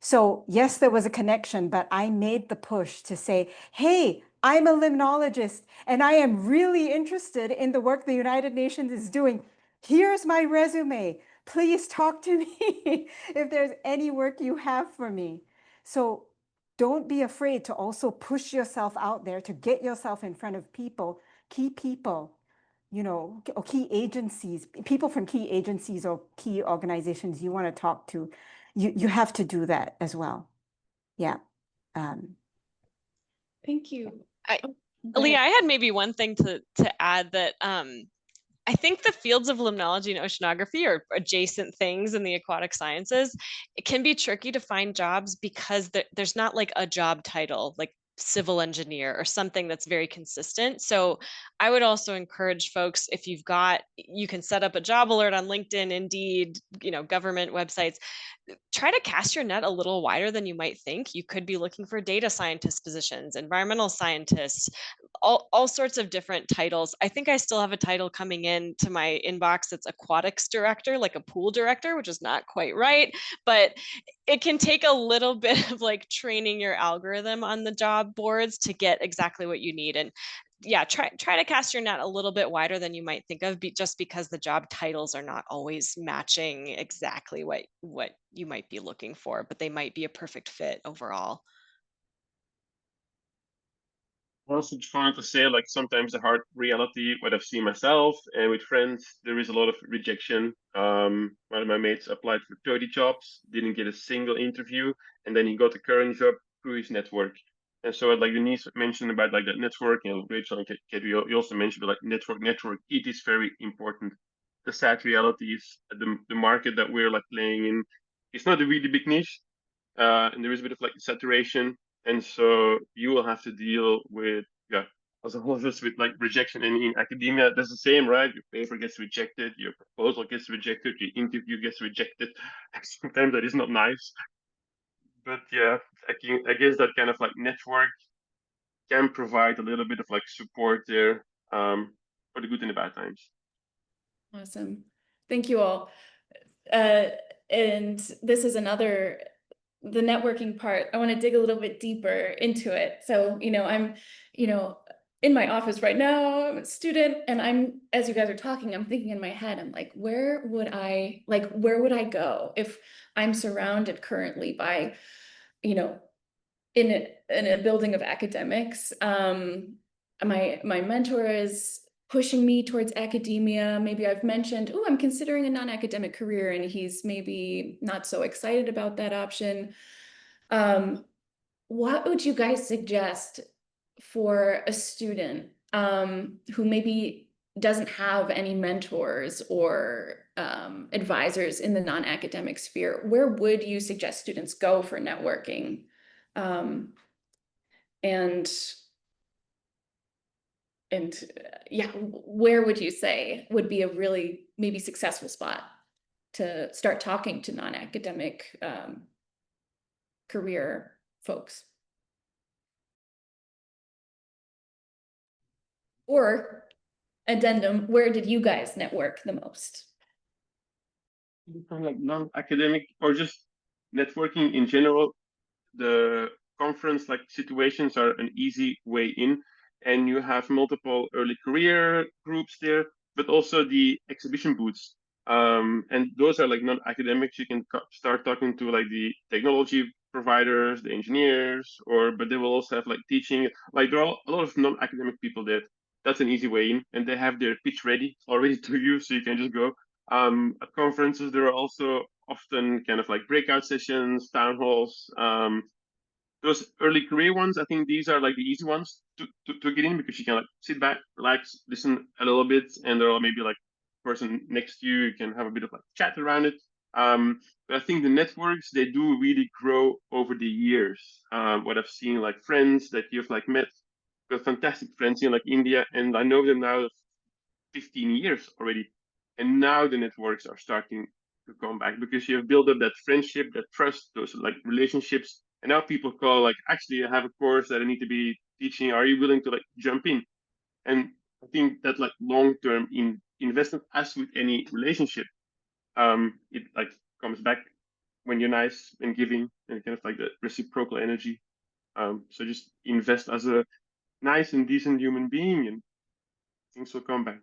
So yes, there was a connection, but I made the push to say, hey, I'm a limnologist and I am really interested in the work the United Nations is doing. Here's my resume. Please talk to me if there's any work you have for me. So don't be afraid to also push yourself out there, to get yourself in front of key people, or key agencies, people from key agencies or key organizations you want to talk to. You have to do that as well. Yeah. Thank you. Leah, I had maybe one thing to add that I think the fields of limnology and oceanography are adjacent things in the aquatic sciences. It can be tricky to find jobs because there's not like a job title, like civil engineer or something that's very consistent. So I would also encourage folks, if you can set up a job alert on LinkedIn, Indeed, government websites. Try to cast your net a little wider than you might think. You could be looking for data scientist positions, environmental scientists, all sorts of different titles. I think I still have a title coming in to my inbox that's aquatics director, like a pool director, which is not quite right, but it can take a little bit of like training your algorithm on the job boards to get exactly what you need. And yeah, try to cast your net a little bit wider than you might think of, just because the job titles are not always matching exactly what you might be looking for, but they might be a perfect fit overall. I also just wanted to say, like, sometimes the hard reality, what I've seen myself and with friends, there is a lot of rejection. One of my mates applied for 30 jobs, didn't get a single interview, and then he got a current job through his network. And so, like Denise mentioned about like that network, and Rachel and Kateri, you also mentioned about like network. It is very important. The sad reality is the market that we're like playing in. It's not a really big niche, and there is a bit of like saturation. And so you will have to deal with, as a whole, just with like rejection. And in academia, that's the same, right? Your paper gets rejected, your proposal gets rejected, your interview gets rejected. Sometimes that is not nice. But yeah, I guess that kind of like network can provide a little bit of like support there, for the good and the bad times. Awesome. Thank you all. And this is the networking part. I want to dig a little bit deeper into it. So, I'm, in my office right now, I'm a student, and as you guys are talking, I'm thinking in my head, I'm like, where would I go if I'm surrounded currently by, in a building of academics? My mentor is pushing me towards academia. Maybe I've mentioned, oh, I'm considering a non-academic career, and he's maybe not so excited about that option. What would you guys suggest for a student who maybe doesn't have any mentors or advisors in the non-academic sphere, where would you suggest students go for networking? And yeah, where would you say would be a really maybe successful spot to start talking to non-academic career folks? Or addendum, where did you guys network the most? From like non-academic or just networking in general, the conference like situations are an easy way in, and you have multiple early career groups there, but also the exhibition booths. And those are like non-academics. You can start talking to like the technology providers, the engineers, but they will also have like teaching. Like there are a lot of non-academic people there. That's an easy way in, and they have their pitch ready already to you, so you can just go. At conferences, there are also often kind of like breakout sessions, town halls. Those early career ones, I think these are like the easy ones to get in, because you can like sit back, relax, listen a little bit, and there are maybe like a person next to you. You can have a bit of like chat around it. But I think the networks, they do really grow over the years. What I've seen, like friends that you've like met, got fantastic friends in like India, and I know them now 15 years already. And now the networks are starting to come back, because you have built up that friendship, that trust, those like relationships. And now people call like, actually, I have a course that I need to be teaching. Are you willing to like jump in? And I think that like long-term investment, as with any relationship, it like comes back when you're nice and giving, and kind of like the reciprocal energy. So just invest as a nice and decent human being, and things will come back.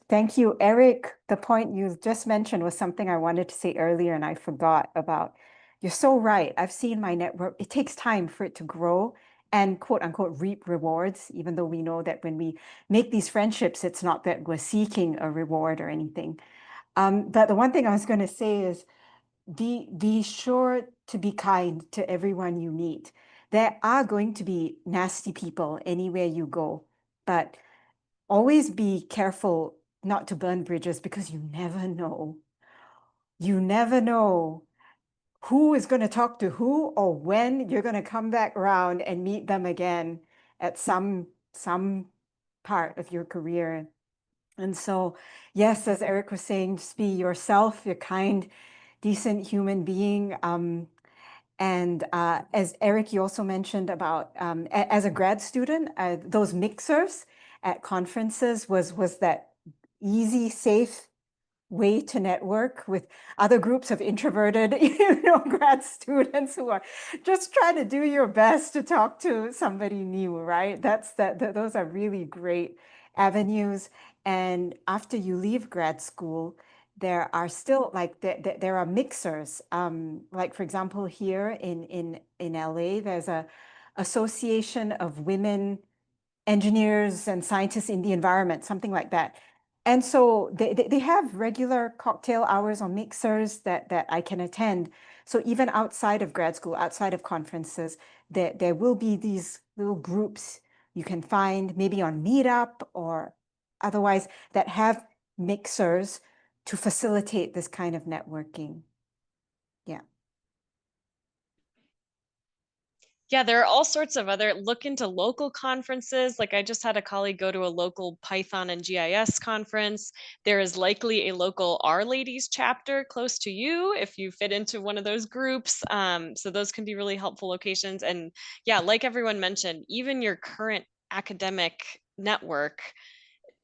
Thank you, Eric. The point you just mentioned was something I wanted to say earlier and I forgot about. You're so right. I've seen my network. It takes time for it to grow and quote unquote reap rewards, even though we know that when we make these friendships, it's not that we're seeking a reward or anything. But the one thing I was going to say is be sure to be kind to everyone you meet. There are going to be nasty people anywhere you go, but always be careful not to burn bridges, because you never know. You never know who is going to talk to who, or when you're going to come back around and meet them again at some part of your career. And so, yes, as Eric was saying, just be yourself, you're kind, decent human being. And as Eric, you also mentioned about, as a grad student, those mixers at conferences was that easy, safe way to network with other groups of introverted, grad students who are just trying to do your best to talk to somebody new, right? Those are really great avenues. And after you leave grad school, there are still like there are mixers. Like for example, here in LA, there's a association of women engineers and scientists in the environment, something like that. And so they have regular cocktail hours or mixers that I can attend. So even outside of grad school, outside of conferences, there will be these little groups you can find maybe on Meetup or otherwise that have mixers to facilitate this kind of networking. Yeah. Yeah, there are all sorts of look into local conferences. Like I just had a colleague go to a local Python and GIS conference. There is likely a local Our Ladies chapter close to you if you fit into one of those groups. So those can be really helpful locations. And yeah, like everyone mentioned, even your current academic network,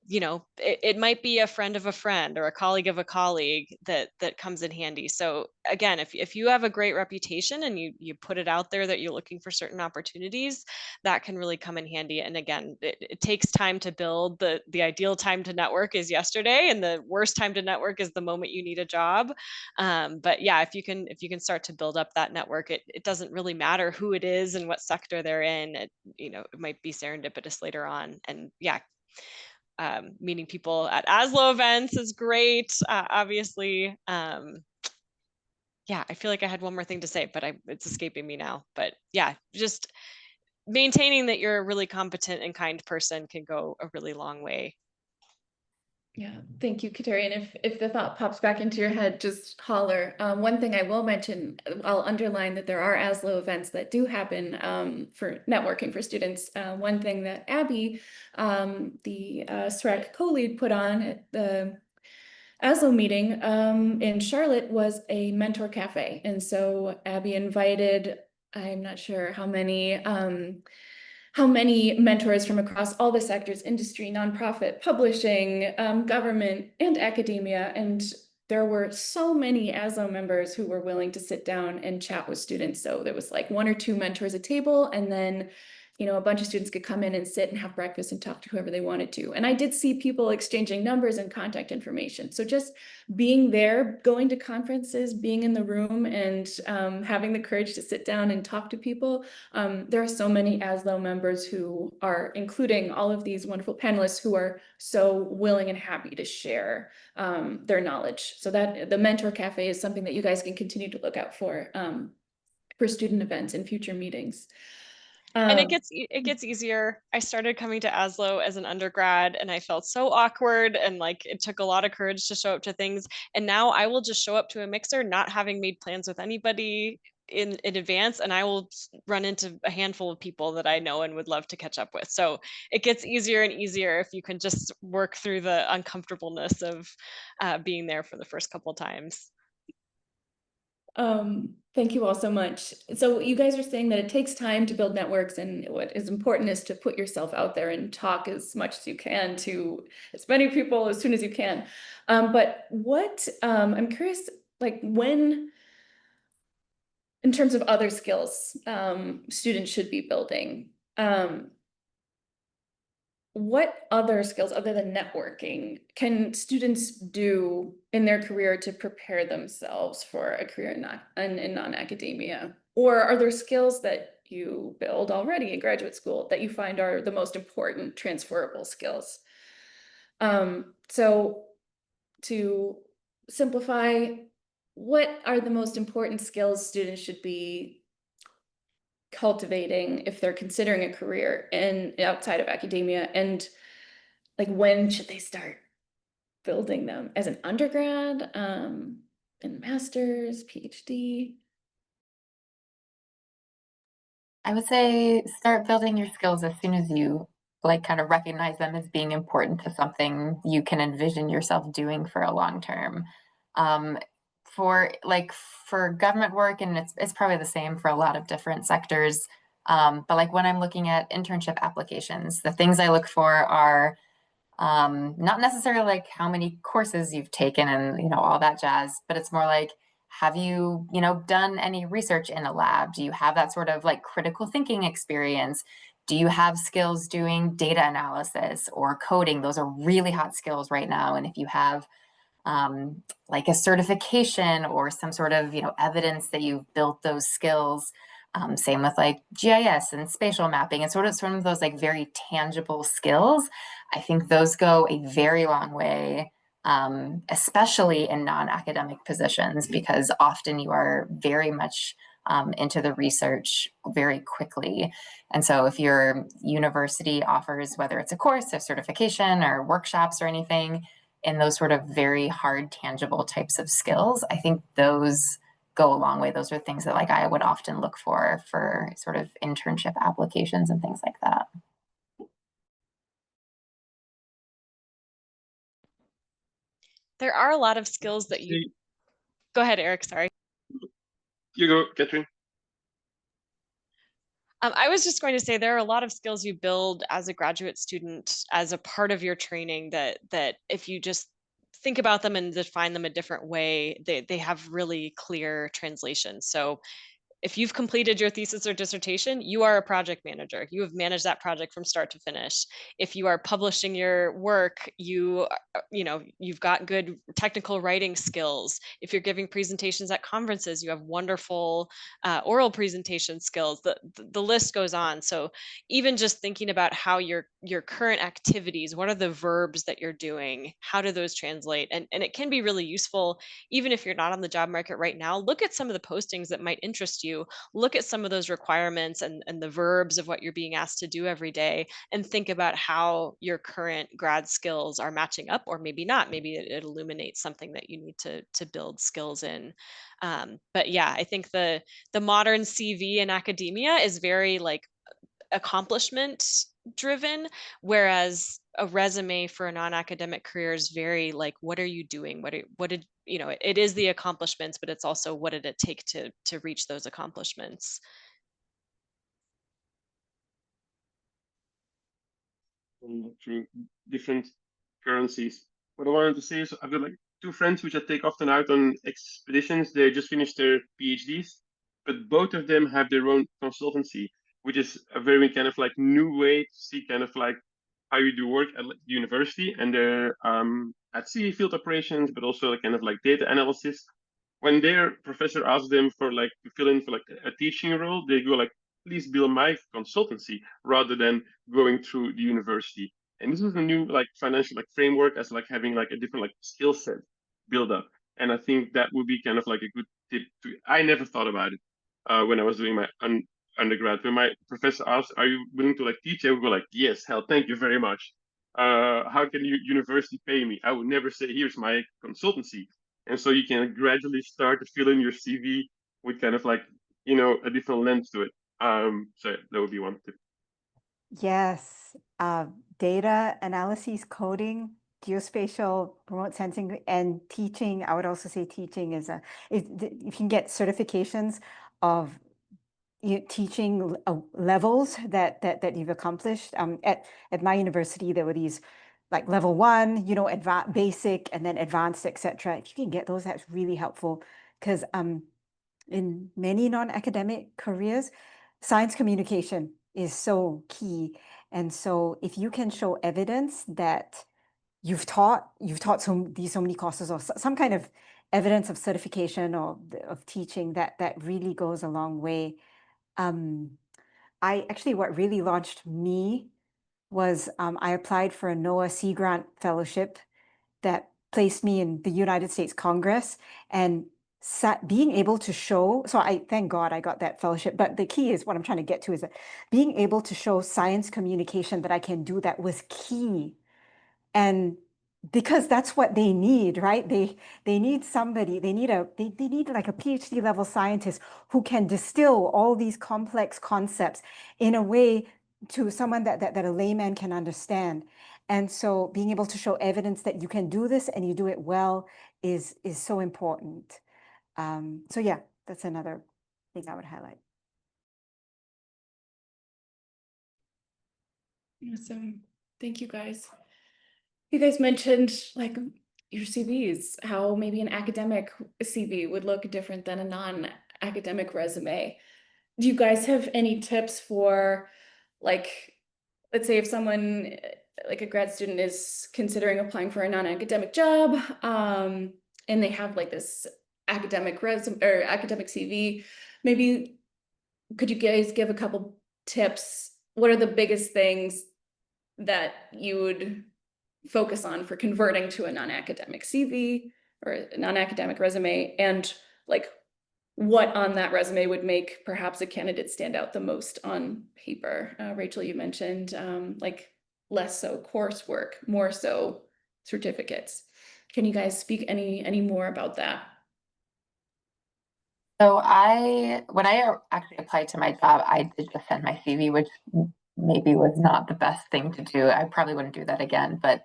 it might be a friend of a friend or a colleague of a colleague that comes in handy. So again, if you have a great reputation and you put it out there that you're looking for certain opportunities, that can really come in handy. And again, it takes time to build. The ideal time to network is yesterday, and the worst time to network is the moment you need a job. But yeah, if you can start to build up that network, it doesn't really matter who it is and what sector they're in. It might be serendipitous later on. And yeah, meeting people at ASLO events is great, obviously. Yeah, I feel like I had one more thing to say, but it's escaping me now. But yeah, just maintaining that you're a really competent and kind person can go a really long way. Yeah, thank you, Kateri. And if the thought pops back into your head, just holler. One thing I will mention, I'll underline that there are ASLO events that do happen for networking for students. One thing that Abby, the SREC co-lead, put on at the ASLO meeting in Charlotte was a mentor cafe. And so Abby invited, I'm not sure how many mentors from across all the sectors, industry, nonprofit, publishing, government, and academia. And there were so many ASLO members who were willing to sit down and chat with students. So there was like 1 or 2 mentors a table, and then a bunch of students could come in and sit and have breakfast and talk to whoever they wanted to. And I did see people exchanging numbers and contact information. So just being there, going to conferences, being in the room, and having the courage to sit down and talk to people. There are so many ASLO members who are, including all of these wonderful panelists, who are so willing and happy to share their knowledge. So that the Mentor Cafe is something that you guys can continue to look out for student events and future meetings. And it gets easier. I started coming to ASLO as an undergrad, and I felt so awkward, and like it took a lot of courage to show up to things. And now I will just show up to a mixer, not having made plans with anybody in advance, and I will run into a handful of people that I know and would love to catch up with. So it gets easier and easier if you can just work through the uncomfortableness of being there for the first couple of times. Thank you all so much. So you guys are saying that it takes time to build networks, and what is important is to put yourself out there and talk as much as you can to as many people as soon as you can. But what I'm curious, like when, in terms of other skills students should be building, what other skills other than networking can students do in their career to prepare themselves for a career in non-academia? Or are there skills that you build already in graduate school that you find are the most important transferable skills? So to simplify, what are the most important skills students should be cultivating if they're considering a career outside of academia, and like when should they start building them? As an undergrad, in master's, PhD? I would say start building your skills as soon as you kind of recognize them as being important to something you can envision yourself doing for a long term. For government work, and it's probably the same for a lot of different sectors. But like when I'm looking at internship applications, the things I look for are not necessarily like how many courses you've taken and all that jazz, but it's more like, have you done any research in a lab? Do you have that sort of like critical thinking experience? Do you have skills doing data analysis or coding? Those are really hot skills right now. And if you have like a certification or some sort of evidence that you've built those skills, same with like GIS and spatial mapping and sort of those like very tangible skills, I think those go a very long way, especially in non-academic positions, because often you are very much into the research very quickly. And so if your university offers, whether it's a course, a certification, or workshops or anything, in those sort of very hard, tangible types of skills, I think those go a long way. Those are things that like I would often look for sort of internship applications and things like that. There are a lot of skills that you... Go ahead, Eric, sorry. You go, Kateri. I was just going to say there are a lot of skills you build as a graduate student as a part of your training that if you just think about them and define them a different way, they have really clear translation. So if you've completed your thesis or dissertation, you are a project manager. You have managed that project from start to finish. If you are publishing your work, you've got good technical writing skills. If you're giving presentations at conferences, you have wonderful oral presentation skills. The list goes on. So even just thinking about how your current activities, what are the verbs that you're doing? How do those translate? And it can be really useful, even if you're not on the job market right now. Look at some of the postings that might interest you you, look at some of those requirements and the verbs of what you're being asked to do every day, and think about how your current grad skills are matching up, or maybe not. Maybe it illuminates something that you need to build skills in. But yeah, I think the modern CV in academia is very like accomplishment driven, whereas a resume for a non-academic career is very like, what are you doing? What did you know? It is the accomplishments, but it's also what did it take to reach those accomplishments. Through different currencies. What I wanted to say is I've got like two friends which I take often out on expeditions. They just finished their PhDs, but both of them have their own consultancy, which is a very kind of like new way to see kind of like how you do work at university. And they're at sea field operations, but also like kind of like data analysis. When their professor asks them for like to fill in for like a teaching role, they go like, please build my consultancy rather than going through the university. And this is a new like financial like framework as like having like a different like skill set build up. And I think that would be kind of like a good tip to. I never thought about it when I was doing my undergrad. When my professor asked, "Are you willing to like teach?" I would go like, "Yes, hell, thank you very much." How can you university pay me? I would never say, "Here's my consultancy." And so you can gradually start to fill in your CV with kind of like a different lens to it. So that would be one tip. Yes, data analysis, coding, geospatial, remote sensing, and teaching. I would also say teaching is if you can get certifications of teaching levels that you've accomplished. At my university, there were these like level 1, advanced, basic, and then advanced, etc. If you can get those, that's really helpful because in many non-academic careers, science communication is so key. And so if you can show evidence that you've taught so many courses or some kind of evidence of certification or of teaching, that really goes a long way. What really launched me was I applied for a NOAA Sea Grant Fellowship that placed me in the United States Congress, and being able to show, so I thank God I got that fellowship, but the key is what I'm trying to get to is that being able to show science communication that I can do that was key. And because that's what they need, right? They need somebody, they need like a PhD level scientist who can distill all these complex concepts in a way to someone that a layman can understand. And so being able to show evidence that you can do this and you do it well is so important. So yeah, that's another thing I would highlight. Awesome. Thank you guys. You guys mentioned like your CVs, how maybe an academic CV would look different than a non-academic resume. Do you guys have any tips for, like, let's say if someone like a grad student is considering applying for a non-academic job, and they have like this academic resume or academic CV, maybe could you guys give a couple tips? What are the biggest things that you would focus on for converting to a non-academic CV or a non-academic resume, and like what on that resume would make perhaps a candidate stand out the most on paper? Rachel, you mentioned like less so coursework, more so certificates. Can you guys speak any more about that? So when I actually applied to my job, I did just send my CV, which maybe was not the best thing to do. I probably wouldn't do that again. But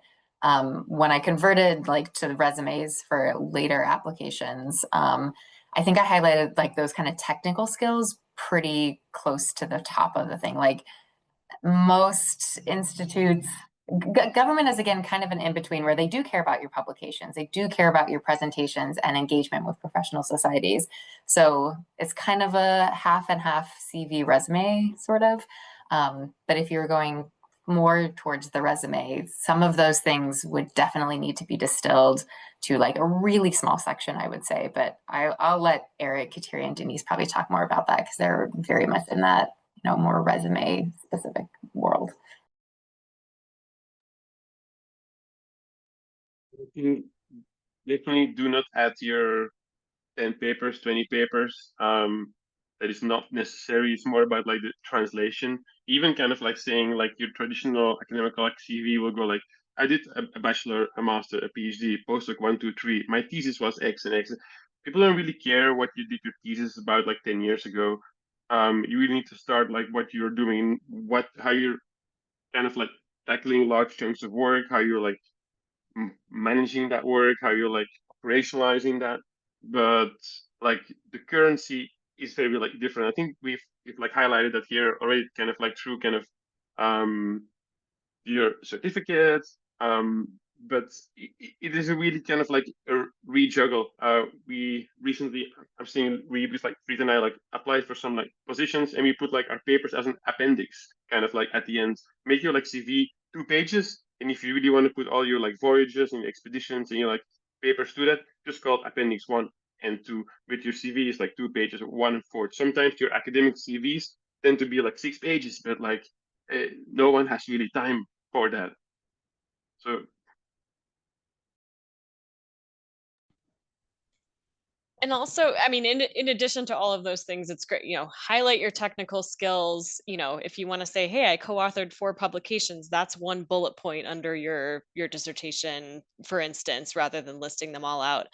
when I converted like to resumes for later applications, I think I highlighted like those kind of technical skills pretty close to the top of the thing. Like most institutes, government is again kind of an in-between where they do care about your publications, they do care about your presentations and engagement with professional societies. So it's kind of a half and half CV resume sort of. But if you're going more towards the resume, some of those things would definitely need to be distilled to like a really small section, I would say. But I'll let Eric, Kateri, and Denise probably talk more about that because they're very much in that more resume specific world. Definitely do not add your 10 papers, 20 papers. that is not necessary. It's more about like the translation. Even kind of like saying like your traditional academic like CV will go like, I did a bachelor, a master, a PhD, postdoc 1, 2, 3. My thesis was X and X. People don't really care what you did your thesis about like 10 years ago. You really need to start like what you're doing, how you're kind of like tackling large chunks of work, how you're like managing that work, how you're like operationalizing that. But like the currency is very like different. I think we've like highlighted that here already, kind of like through kind of your certificates. But it is a really kind of like a rejuggle. We recently, I'm seeing we with like Fried and I like applied for some like positions, and we put like our papers as an appendix, kind of like at the end. Make your like CV 2 pages, and if you really want to put all your like voyages and expeditions and your like papers to that, just call it appendix 1 and 2. With your CV is like 2 pages, 1 and 4. Sometimes your academic CVs tend to be like 6 pages, but like no one has really time for that. So And also, I mean, in addition to all of those things, it's great, highlight your technical skills. If you want to say, hey, I co-authored 4 publications, that's one bullet point under your dissertation, for instance, rather than listing them all out.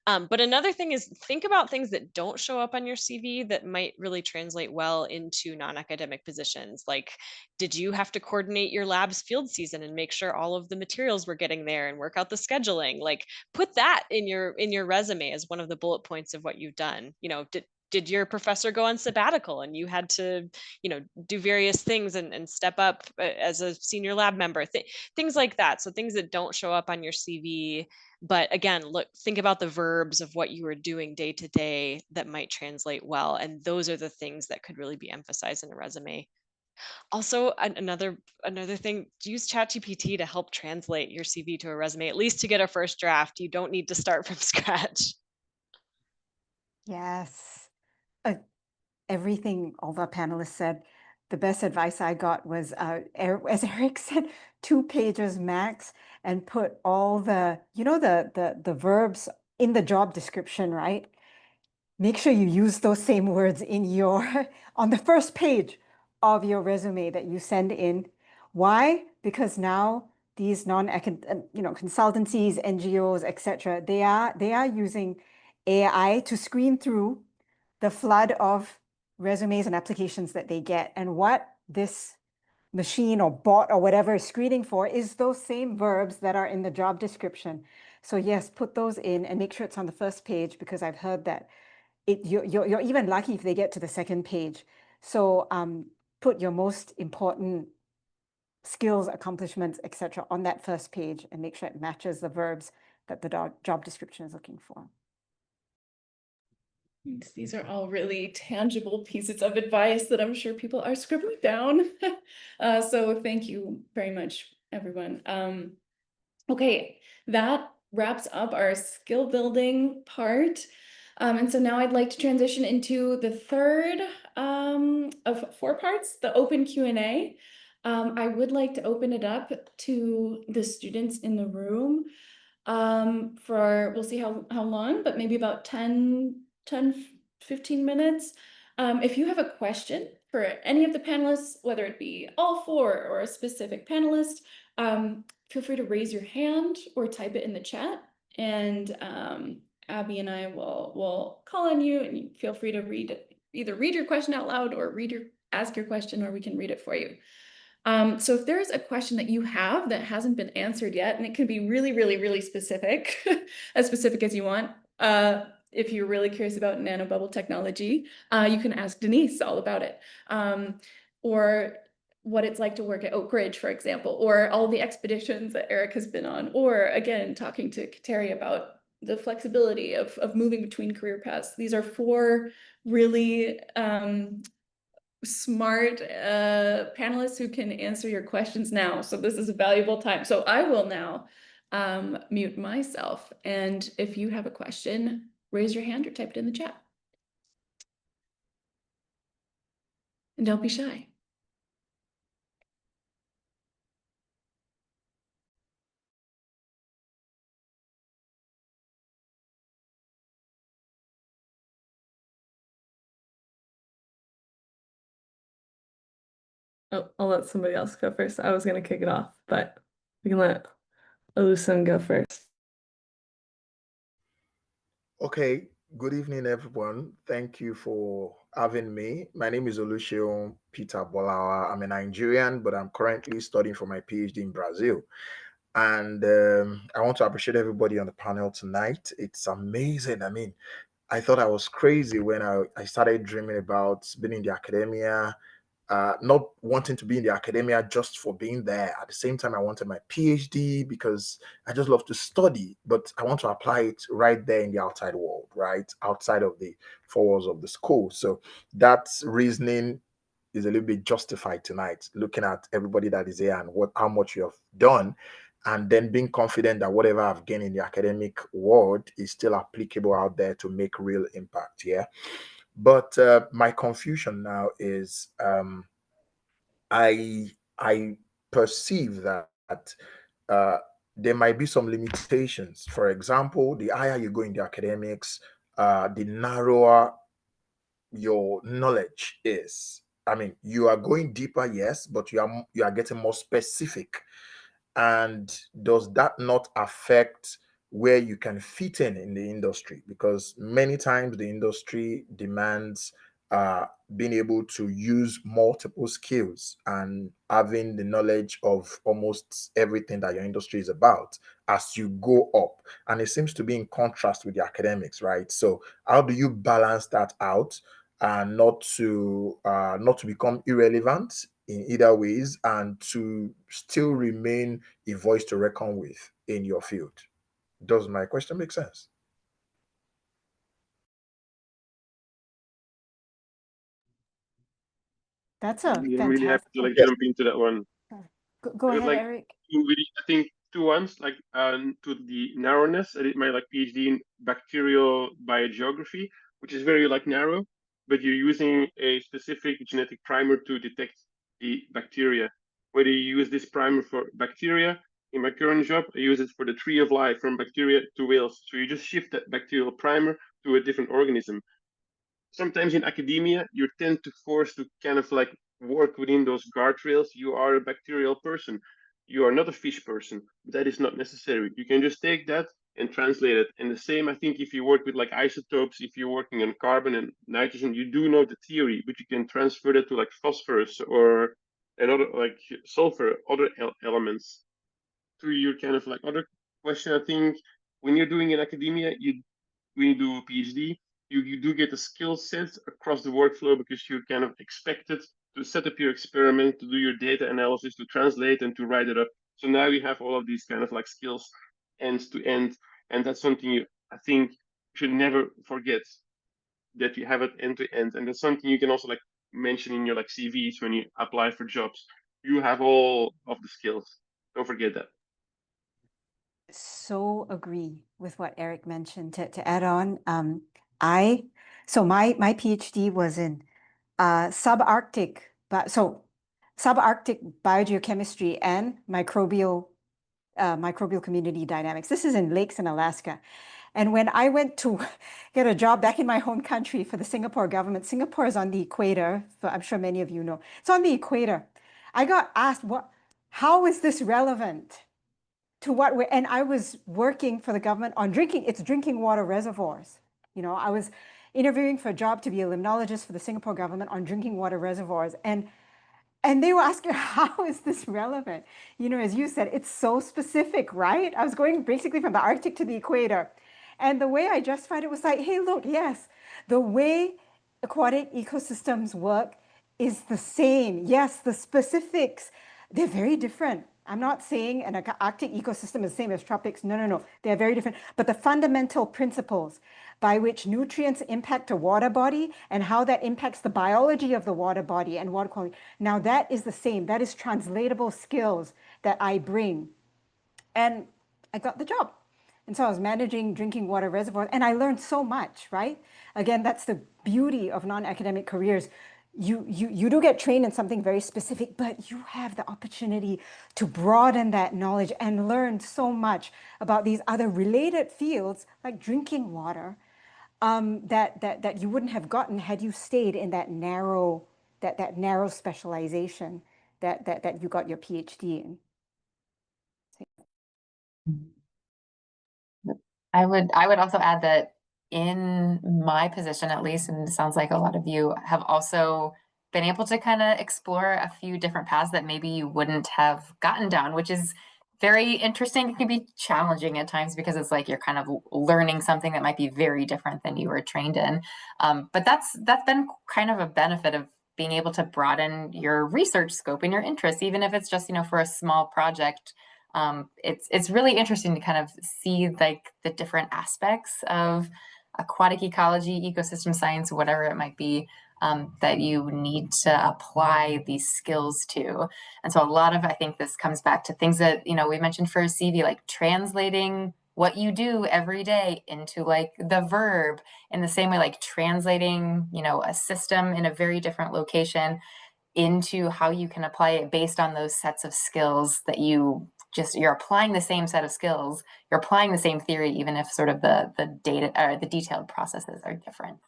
But another thing is, think about things that don't show up on your CV that might really translate well into non-academic positions. Like, did you have to coordinate your lab's field season and make sure all of the materials were getting there and work out the scheduling? Like, put that in your resume as one of the bullet points of what you've done. Did your professor go on sabbatical and you had to, do various things and step up as a senior lab member? Things like that. So things that don't show up on your CV, but again, think about the verbs of what you were doing day to day that might translate well. And those are the things that could really be emphasized in a resume. Also, another thing, use ChatGPT to help translate your CV to a resume, at least to get a first draft. You don't need to start from scratch. Yes. Everything all the panelists said, the best advice I got was, as Eric said, 2 pages max, and put all the, the verbs in the job description, right? Make sure you use those same words in on the first page of your resume that you send in. Why? Because now these consultancies, NGOs, etc., they are using AI to screen through the flood of resumes and applications that they get. And what this machine or bot or whatever is screening for is those same verbs that are in the job description. So yes, put those in and make sure it's on the first page, because I've heard that you're even lucky if they get to the second page. So put your most important skills, accomplishments, etc., on that first page and make sure it matches the verbs that the job description is looking for. These are all really tangible pieces of advice that I'm sure people are scribbling down. So thank you very much, everyone. Okay, that wraps up our skill building part. And so now I'd like to transition into the third of 4 parts, the open Q&A. I would like to open it up to the students in the room we'll see how long, but maybe about 10, 15 minutes. If you have a question for any of the panelists, whether it be all 4 or a specific panelist, feel free to raise your hand or type it in the chat, and Abby and I will call on you, and you feel free to either read your question out loud or ask your question, or we can read it for you. So if there's a question that you have that hasn't been answered yet, and it can be really, really, really specific, as specific as you want, if you're really curious about nanobubble technology, you can ask Denise all about it. Or what it's like to work at Oak Ridge, for example, or all the expeditions that Eric has been on, or again, talking to Kateri about the flexibility of moving between career paths. These are 4 really smart panelists who can answer your questions now. So this is a valuable time. So I will now mute myself. And if you have a question, raise your hand or type it in the chat. And don't be shy. I'll let somebody else go first. I was gonna kick it off, but we can let Olusun go first. Okay, good evening, everyone. Thank you for having me. My name is Oluseun Peter Bolawa. I'm a Nigerian, but I'm currently studying for my PhD in Brazil. And I want to appreciate everybody on the panel tonight. It's amazing. I mean, I thought I was crazy when I started dreaming about being in the academia, not wanting to be in the academia just for being there. At the same time, I wanted my PhD because I just love to study, but I want to apply it right there in the outside world, right outside of the four walls of the school. So that reasoning is a little bit justified tonight, looking at everybody that is here and how much you have done, and then being confident that whatever I've gained in the academic world is still applicable out there to make real impact. Yeah. But my confusion now is I perceive that uh, there might be some limitations. For example, the higher you go in the academics, the narrower your knowledge is. I mean, you are going deeper, yes, but you are getting more specific. And does that not affect where you can fit in the industry? Because many times the industry demands being able to use multiple skills and having the knowledge of almost everything that your industry is about as you go up. And it seems to be in contrast with the academics, right? So how do you balance that out and not to become irrelevant in either ways and to still remain a voice to reckon with in your field? Does my question make sense? That's a Yeah, I'm really happy to fantastic. Yes. jump into that one. Go I would ahead, like Eric. I think two ones, like to the narrowness. I did my PhD in bacterial biogeography, which is very narrow, but you're using a specific genetic primer to detect the bacteria. Whether you use this primer for bacteria, in my current job, I use it for the tree of life from bacteria to whales. So you just shift that bacterial primer to a different organism. Sometimes in academia, you tend to force to kind of work within those guardrails. You are a bacterial person. You are not a fish person. That is not necessary. You can just take that and translate it. And the same, I think, if you work with isotopes, if you're working on carbon and nitrogen, you do know the theory, but you can transfer that to phosphorus or another sulfur, other elements. To your kind of other question, I think when you're doing in academia, when you do a PhD, you do get a skill set across the workflow because you're kind of expected to set up your experiment, to do your data analysis, to translate and to write it up. So now you have all of these kind of skills end to end. And that's something I think should never forget, that you have it end to end. And that's something you can also mention in your CVs when you apply for jobs. You have all of the skills. Don't forget that. So agree with what Eric mentioned. To add on, my PhD was in subarctic biogeochemistry and microbial community dynamics. This is in lakes in Alaska. And when I went to get a job back in my home country for the Singapore government, Singapore is on the equator, I'm sure many of you know. It's on the equator. I got asked, how is this relevant to what we're, and I was working for the government on drinking water reservoirs. I was interviewing for a job to be a limnologist for the Singapore government on drinking water reservoirs. And they were asking, how is this relevant? As you said, it's so specific, right? I was going basically from the Arctic to the equator. And the way I justified it was hey, look, yes, the way aquatic ecosystems work is the same. Yes, the specifics, they're very different. I'm not saying an Arctic ecosystem is the same as tropics. No. They're very different. But the fundamental principles by which nutrients impact a water body and how that impacts the biology of the water body and water quality, now that is the same. That is translatable skills that I bring. And I got the job. And so I was managing drinking water reservoirs, and I learned so much, right? Again, that's the beauty of non-academic careers. You do get trained in something very specific, but you have the opportunity to broaden that knowledge and learn so much about these other related fields like drinking water that you wouldn't have gotten had you stayed in that narrow specialization that you got your PhD in? I would also add that in my position, at least, and it sounds like a lot of you have also been able to kind of explore a few different paths that maybe you wouldn't have gotten down, which is very interesting. It can be challenging at times because it's like you're kind of learning something that might be very different than you were trained in. But that's been kind of a benefit of being able to broaden your research scope and your interests, even if it's just, for a small project. It's really interesting to kind of see like the different aspects of aquatic ecology, ecosystem science, whatever it might be, that you need to apply these skills to. And so a lot of, I think this comes back to things that, we mentioned for a CV, like translating what you do every day into like the verb, in the same way, like translating, a system in a very different location into how you can apply it based on those sets of skills that you're applying the same set of skills, you're applying the same theory, even if sort of the data or the detailed processes are different.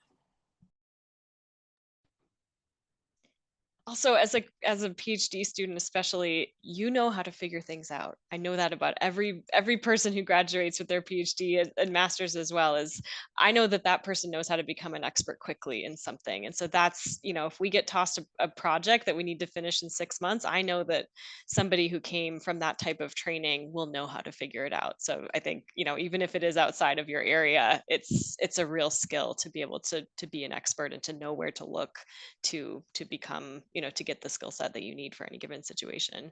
Also, as a PhD student, especially, you know how to figure things out. I know that about every person who graduates with their PhD and master's as well. Is I know that person knows how to become an expert quickly in something. And so that's, if we get tossed a project that we need to finish in 6 months, I know that somebody who came from that type of training will know how to figure it out. So I think, even if it is outside of your area, it's a real skill to be able to be an expert and to know where to look to become, to get the skill set that you need for any given situation.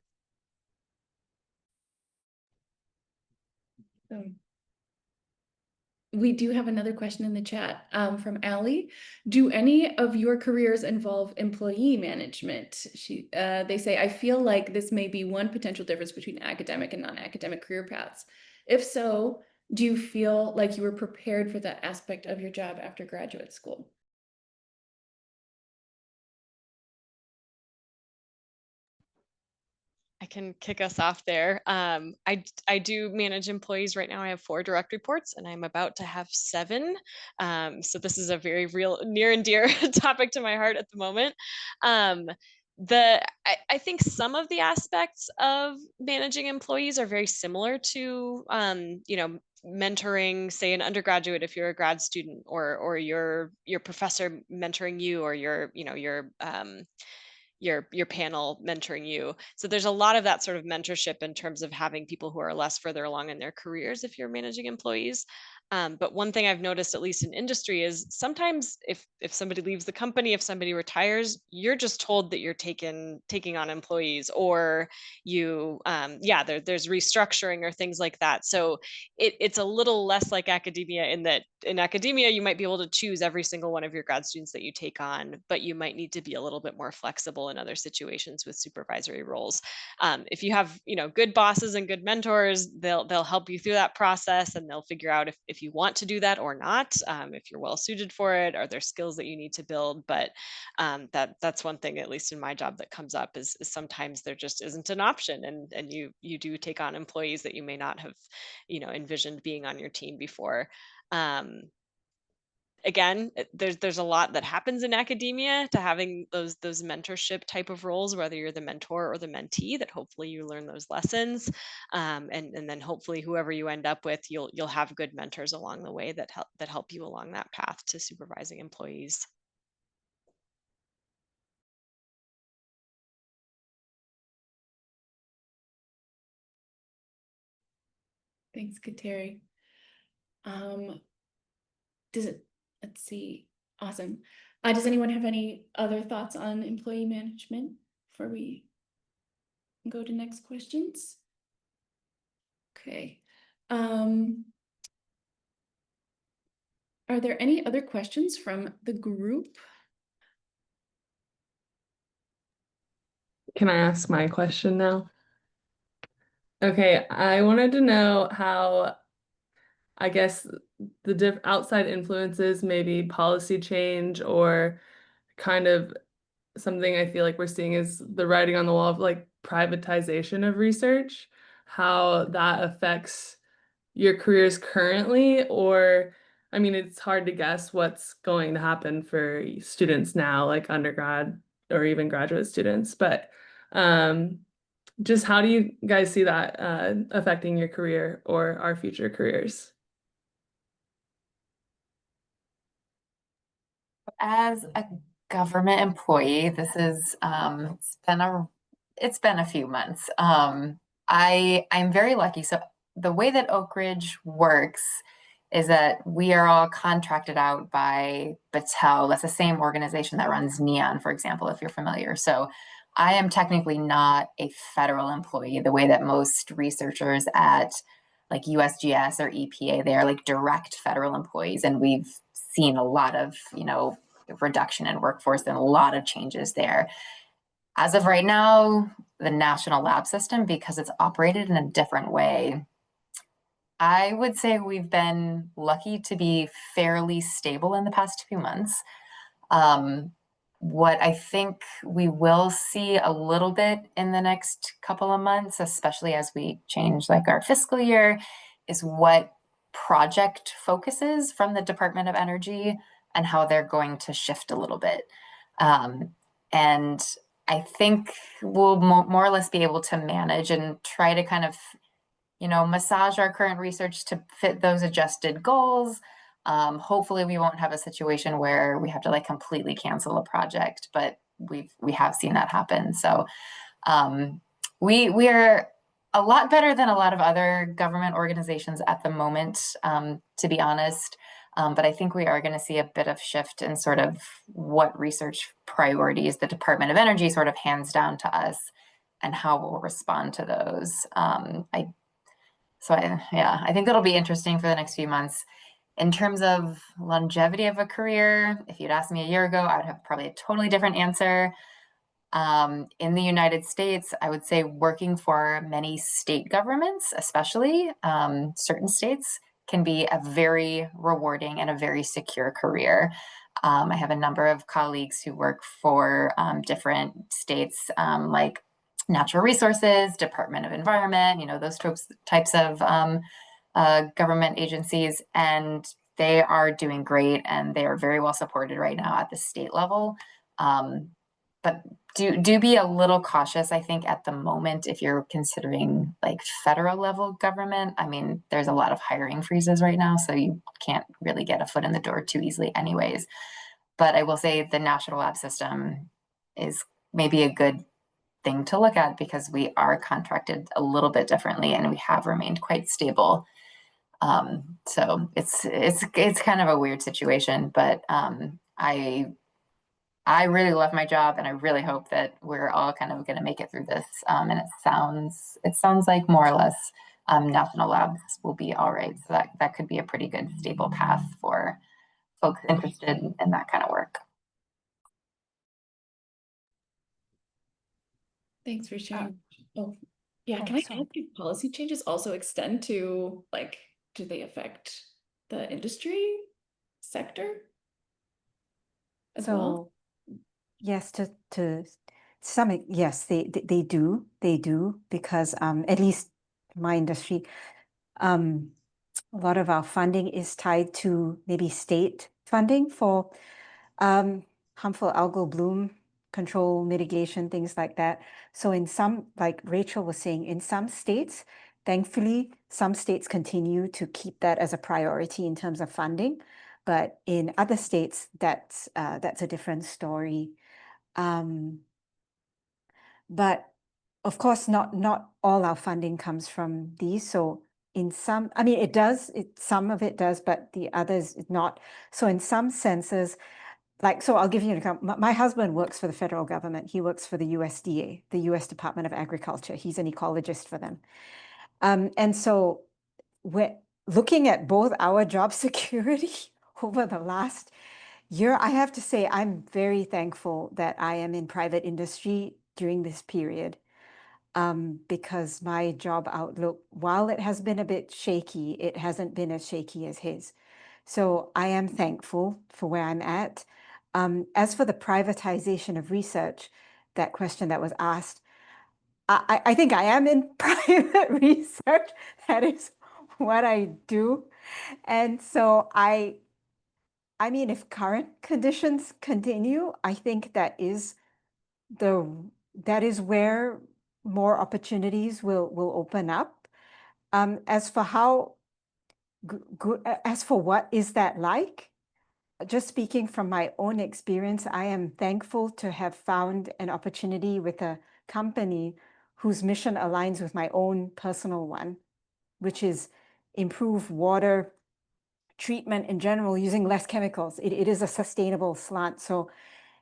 We do have another question in the chat from Allie. Do any of your careers involve employee management? They say, I feel like this may be one potential difference between academic and non-academic career paths. If so, do you feel like you were prepared for that aspect of your job after graduate school? I can kick us off there. I do manage employees right now. I have 4 direct reports and I'm about to have 7. So this is a very real, near and dear topic to my heart at the moment. I think some of the aspects of managing employees are very similar to, mentoring, say, an undergraduate if you're a grad student, or your professor mentoring you, or your panel mentoring you. So there's a lot of that sort of mentorship in terms of having people who are less further along in their careers if you're managing employees. But one thing I've noticed, at least in industry, is sometimes if somebody leaves the company, if somebody retires, you're just told that you're taking on employees, or there's restructuring or things like that. So it's a little less like academia, in that in academia you might be able to choose every single one of your grad students that you take on, but you might need to be a little bit more flexible in other situations with supervisory roles. If you have good bosses and good mentors, they'll help you through that process, and they'll figure out if you want to do that or not, if you're well suited for it, are there skills that you need to build. But that's one thing, at least in my job, that comes up is sometimes there just isn't an option, and you do take on employees that you may not have envisioned being on your team before. Again, there's a lot that happens in academia to having those mentorship type of roles, whether you're the mentor or the mentee, that hopefully you learn those lessons, and then hopefully whoever you end up with, you'll have good mentors along the way that help you along that path to supervising employees. Thanks, Kateri. Let's see. Awesome. Does anyone have any other thoughts on employee management before we go to next questions? Okay. Are there any other questions from the group? Can I ask my question now? Okay, I wanted to know how, I guess, the outside influences, maybe policy change, or kind of something I feel like we're seeing is the writing on the wall of like privatization of research, how that affects your careers currently. Or, I mean, it's hard to guess what's going to happen for students now, like undergrad or even graduate students, but Just how do you guys see that affecting your career or our future careers? As a government employee, this is it's been a few months. I'm very lucky. So the way that Oak Ridge works is that we are all contracted out by Battelle. That's the same organization that runs NEON, for example, if you're familiar. So I am technically not a federal employee the way that most researchers at like USGS or EPA, they are like direct federal employees. And we've seen a lot of, reduction in workforce and a lot of changes there. As of right now, the national lab system, because it's operated in a different way, I would say we've been lucky to be fairly stable in the past few months. What I think we will see a little bit in the next couple of months, especially as we change like our fiscal year, is what project focuses from the Department of Energy and how they're going to shift a little bit. And I think we'll more or less be able to manage and try to kind of, massage our current research to fit those adjusted goals. Hopefully we won't have a situation where we have to like completely cancel a project, but we have seen that happen. So we are a lot better than a lot of other government organizations at the moment, to be honest. But I think we are going to see a bit of shift in sort of what research priorities the Department of Energy sort of hands down to us and how we'll respond to those. I think that'll be interesting for the next few months. In terms of longevity of a career, if you'd asked me a year ago, I would have probably a totally different answer. In the United States, I would say working for many state governments, especially certain states, can be a very rewarding and a very secure career. I have a number of colleagues who work for different states, like Natural Resources, Department of Environment, those types of government agencies, and they are doing great and they are very well supported right now at the state level. But do be a little cautious, I think, at the moment if you're considering like federal level government. I mean, there's a lot of hiring freezes right now, so you can't really get a foot in the door too easily anyways. But I will say the national lab system is maybe a good thing to look at because we are contracted a little bit differently and we have remained quite stable. So it's kind of a weird situation, but I really love my job and I really hope that we're all kind of going to make it through this. And it sounds like more or less national labs will be all right. So that could be a pretty good stable path for folks interested in that kind of work. Thanks for sharing. Oh, yeah. oh, Can I sorry. ask if policy changes also extend to like, do they affect the industry sector as well? Yes, to some, yes, they do because at least my industry, a lot of our funding is tied to maybe state funding for harmful algal bloom control, mitigation, things like that. So in some, like Rachel was saying, in some states, thankfully, some states continue to keep that as a priority in terms of funding. But in other states, that's a different story. But of course, not all our funding comes from these. So in some, I mean, some of it does, but the others not. So in some senses, so I'll give you an example. My husband works for the federal government. He works for the USDA, the US Department of Agriculture. He's an ecologist for them. And so we're looking at both our job security over the last year. I have to say, I'm very thankful that I am in private industry during this period, because my job outlook, while it has been a bit shaky, it hasn't been as shaky as his. So I am thankful for where I'm at. As for the privatization of research, that question that was asked, I think I am in private research. That is what I do. And so I mean, if current conditions continue, I think that is the that is where more opportunities will open up. As for how as for what is that like, just speaking from my own experience, I am thankful to have found an opportunity with a company whose mission aligns with my own personal one, which is improve water treatment in general using less chemicals. It is a sustainable slant. So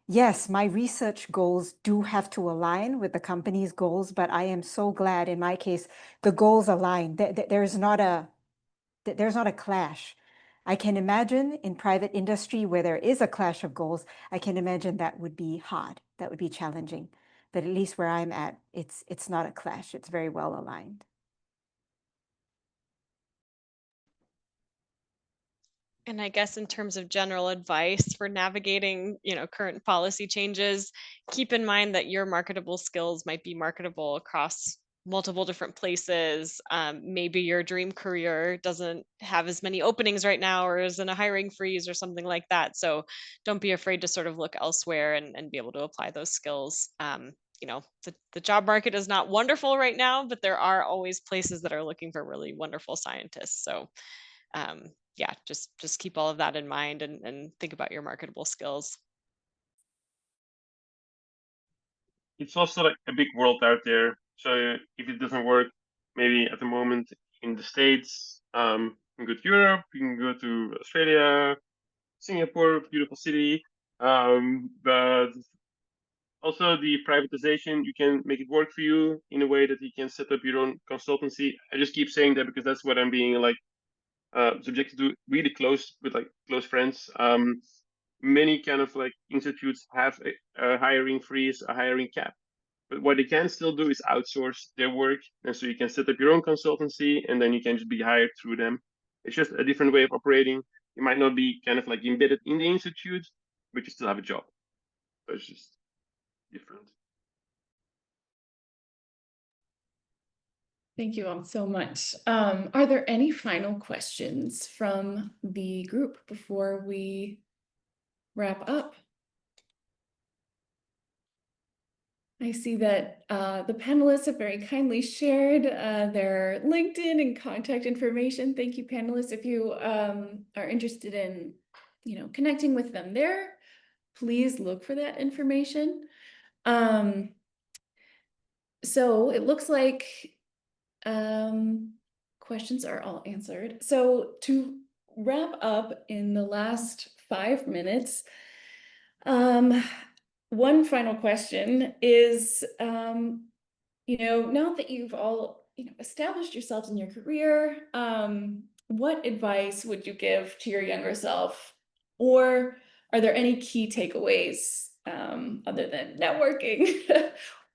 yes, my research goals do have to align with the company's goals, but I am so glad in my case, the goals align. There's not a clash. I can imagine in private industry where there is a clash of goals, I can imagine that would be hard, that would be challenging. But at least where I'm at, it's not a clash. It's very well aligned. And I guess in terms of general advice for navigating, current policy changes, keep in mind that your marketable skills might be marketable across multiple different places. Maybe your dream career doesn't have as many openings right now or is in a hiring freeze or something like that. So don't be afraid to sort of look elsewhere and be able to apply those skills. The job market is not wonderful right now, but there are always places that are looking for really wonderful scientists. So yeah, just keep all of that in mind and think about your marketable skills. It's also like a big world out there. So if it doesn't work, maybe at the moment in the States, you can go to Europe, you can go to Australia, Singapore, beautiful city. But also the privatization, you can make it work for you in a way that you can set up your own consultancy. I just keep saying that because that's what I'm being like subjected to really close with like close friends. Many kind of like institutes have a hiring freeze, a hiring cap. But what they can still do is outsource their work. And so you can set up your own consultancy and then you can just be hired through them. It's just a different way of operating. You might not be kind of like embedded in the institute, but you still have a job. So it's just different. Thank you all so much. Are there any final questions from the group before we wrap up? I see that the panelists have very kindly shared their LinkedIn and contact information. Thank you, panelists. If you are interested in, connecting with them there, please look for that information. So it looks like questions are all answered. So to wrap up in the last 5 minutes, one final question is, now that you've all, established yourselves in your career, what advice would you give to your younger self? Or are there any key takeaways, other than networking,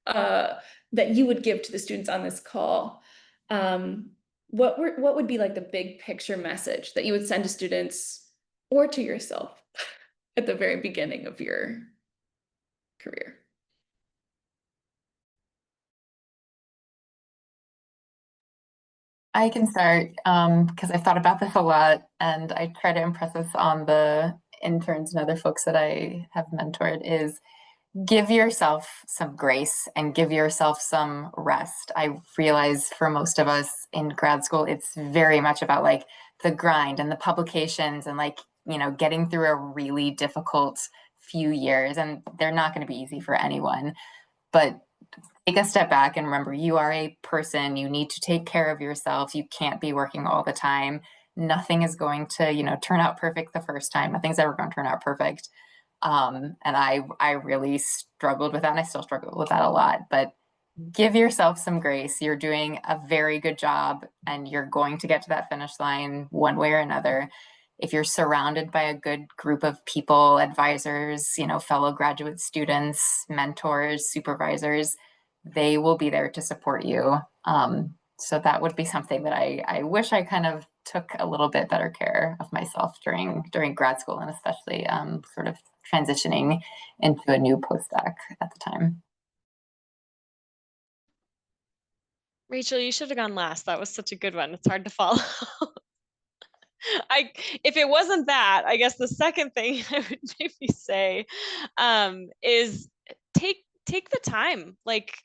that you would give to the students on this call? What would be like the big picture message that you would send to students or to yourself at the very beginning of your career? I can start because I've thought about this a lot and I try to impress this on the interns and other folks that I have mentored is give yourself some grace and give yourself some rest. I realize for most of us in grad school, it's very much about like the grind and the publications and like, getting through a really difficult few years, and they're not going to be easy for anyone. But take a step back and remember you are a person. You need to take care of yourself. You can't be working all the time. Nothing is going to, turn out perfect the first time. Nothing's ever going to turn out perfect. And I really struggled with that, and I still struggle with that a lot. But give yourself some grace. You're doing a very good job, and you're going to get to that finish line one way or another. If you're surrounded by a good group of people, advisors, fellow graduate students, mentors, supervisors, they will be there to support you. So that would be something that I wish I kind of took a little bit better care of myself during grad school, and especially sort of transitioning into a new postdoc at the time. Rachel, you should have gone last. That was such a good one. It's hard to follow. If it wasn't that, I guess the second thing I would maybe say is take take the time, like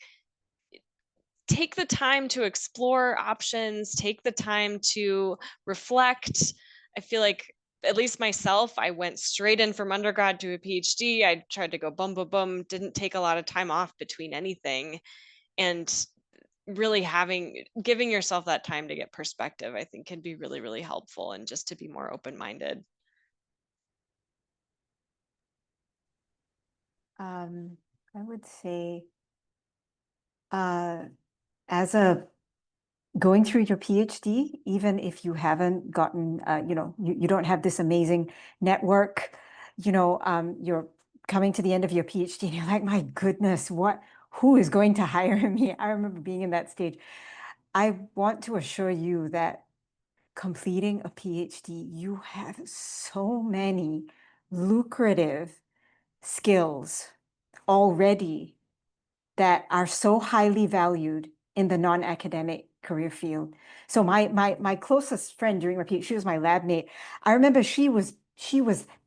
take the time to explore options, take the time to reflect. I feel like, at least myself, I went straight in from undergrad to a PhD. I tried to go boom, boom, boom, didn't take a lot of time off between anything. And really giving yourself that time to get perspective, I think can be really, really helpful, and just to be more open-minded. I would say, as a going through your PhD, even if you haven't gotten, you don't have this amazing network, you're coming to the end of your PhD and you're like, my goodness, who is going to hire me? I remember being in that stage. I want to assure you that completing a PhD, you have so many lucrative skills already that are so highly valued in the non-academic career field. So my closest friend during my PhD, she was my lab mate. I remember she was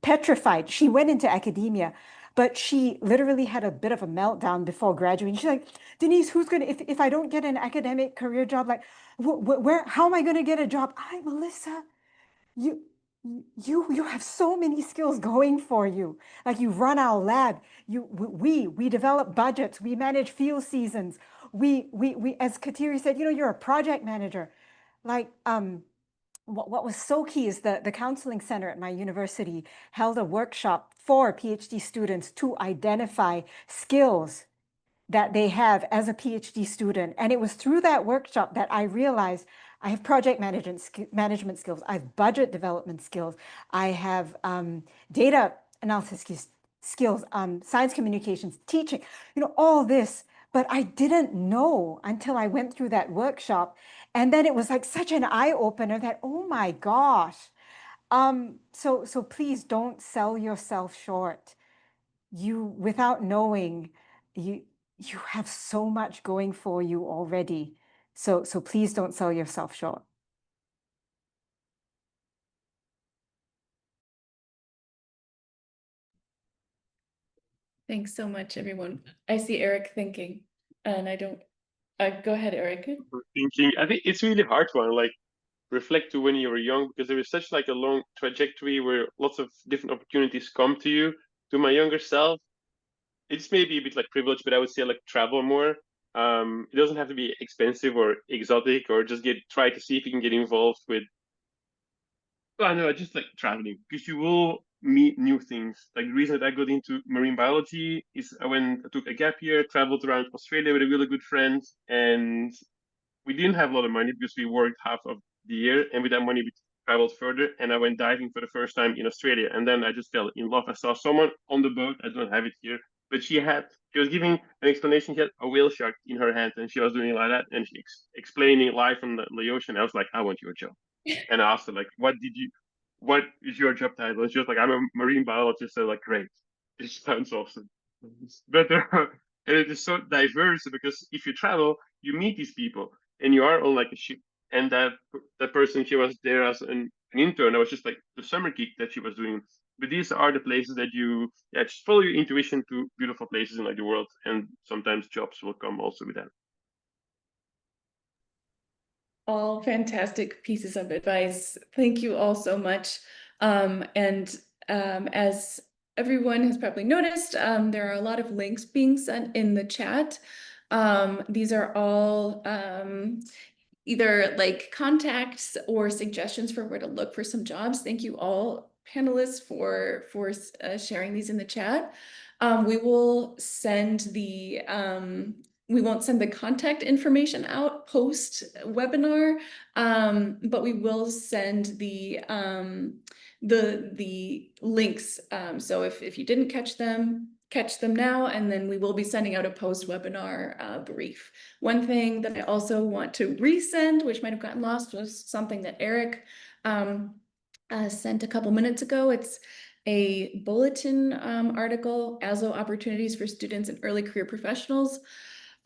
petrified. She went into academia, but she literally had a bit of a meltdown before graduating. She's like, Denise, who's gonna, if I don't get an academic career job, like how am I gonna get a job? I'm like, Melissa, you have so many skills going for you. Like, you run our lab, we develop budgets, we manage field seasons, we as Kateri said, you're a project manager. Like, what was so key is the counseling center at my university held a workshop for PhD students to identify skills that they have as a PhD student. And it was through that workshop that I realized I have project management skills, I have budget development skills, I have data analysis skills, science communications, teaching, all this. But I didn't know until I went through that workshop. And then it was like such an eye opener that, oh my gosh. So please don't sell yourself short. Without knowing, you have so much going for you already. So please don't sell yourself short. Thanks so much, everyone. I see Eric thinking, and I don't, go ahead, Eric. Thinking, I think it's really hard one, like reflect to when you were young, because there is such like a long trajectory where lots of different opportunities come to you. To my younger self, it's maybe a bit like privilege, but I would say like travel more. It doesn't have to be expensive or exotic, or just try to see if you can get involved with. Well, no, just like traveling, because you will meet new things. Like the reason that I got into marine biology is I took a gap year, traveled around Australia with a really good friend, and we didn't have a lot of money because we worked half of the year, and with that money we traveled further. And I went diving for the first time in Australia, and then I just fell in love. I saw someone on the boat. I don't have it here, but she was giving an explanation. She had a whale shark in her hand, and she was doing it like that, and she explaining life from the ocean. I was like, I want your job. And I asked her like, what is your job title? And she was like, I'm a marine biologist. So like, great, this sounds awesome. But and it is so diverse, because if you travel, you meet these people, and you are on like a ship. And that person, she was there as an intern. I was just like the summer gig that she was doing. But these are the places that just follow your intuition to beautiful places in like the world, and sometimes jobs will come also with that. All fantastic pieces of advice. Thank you all so much. As everyone has probably noticed, there are a lot of links being sent in the chat. These are all either like contacts or suggestions for where to look for some jobs. Thank you all panelists for sharing these in the chat. We will send we won't send the contact information out post webinar, but we will send the links. So if you didn't catch them now, and then we will be sending out a post webinar brief. One thing that I also want to resend, which might have gotten lost, was something that Eric sent a couple minutes ago. It's a bulletin article, ASLO opportunities for students and early career professionals.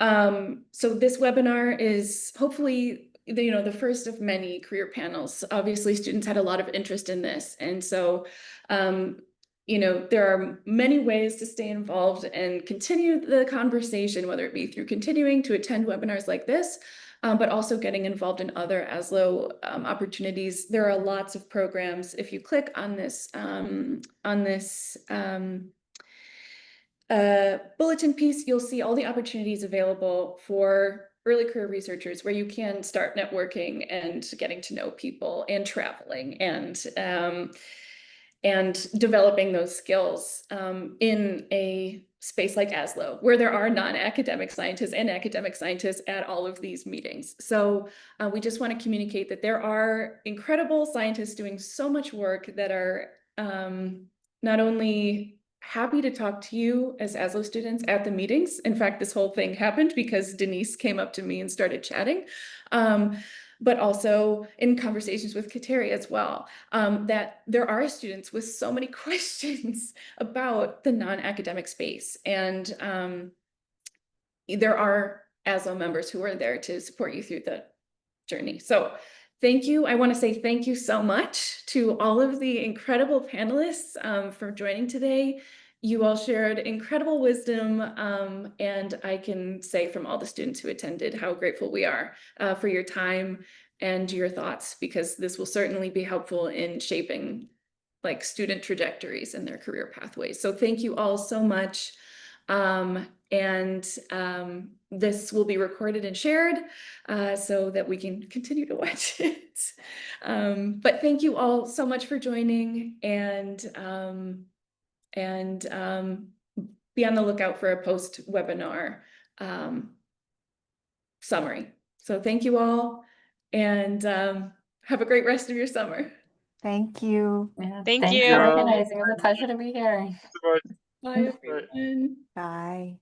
So this webinar is hopefully the first of many career panels. Obviously, students had a lot of interest in this, and so you know, there are many ways to stay involved and continue the conversation, whether it be through continuing to attend webinars like this, but also getting involved in other ASLO opportunities. There are lots of programs. If you click on this bulletin piece, you'll see all the opportunities available for early career researchers where you can start networking and getting to know people and traveling and developing those skills in a space like ASLO, where there are non-academic scientists and academic scientists at all of these meetings. So we just want to communicate that there are incredible scientists doing so much work that are not only happy to talk to you as ASLO students at the meetings. In fact, this whole thing happened because Denise came up to me and started chatting. But also in conversations with Kateri as well, that there are students with so many questions about the non-academic space. And there are ASLO members who are there to support you through the journey. So thank you. I want to say thank you so much to all of the incredible panelists for joining today. You all shared incredible wisdom, and I can say from all the students who attended how grateful we are for your time and your thoughts, because this will certainly be helpful in shaping like student trajectories and their career pathways. So thank you all so much. This will be recorded and shared so that we can continue to watch it. But thank you all so much for joining, and be on the lookout for a post-webinar summary. So thank you all, and have a great rest of your summer. Thank you. Yeah, Thank thanks you. for organizing. It was a pleasure to be here. Bye. Bye, everyone. Bye.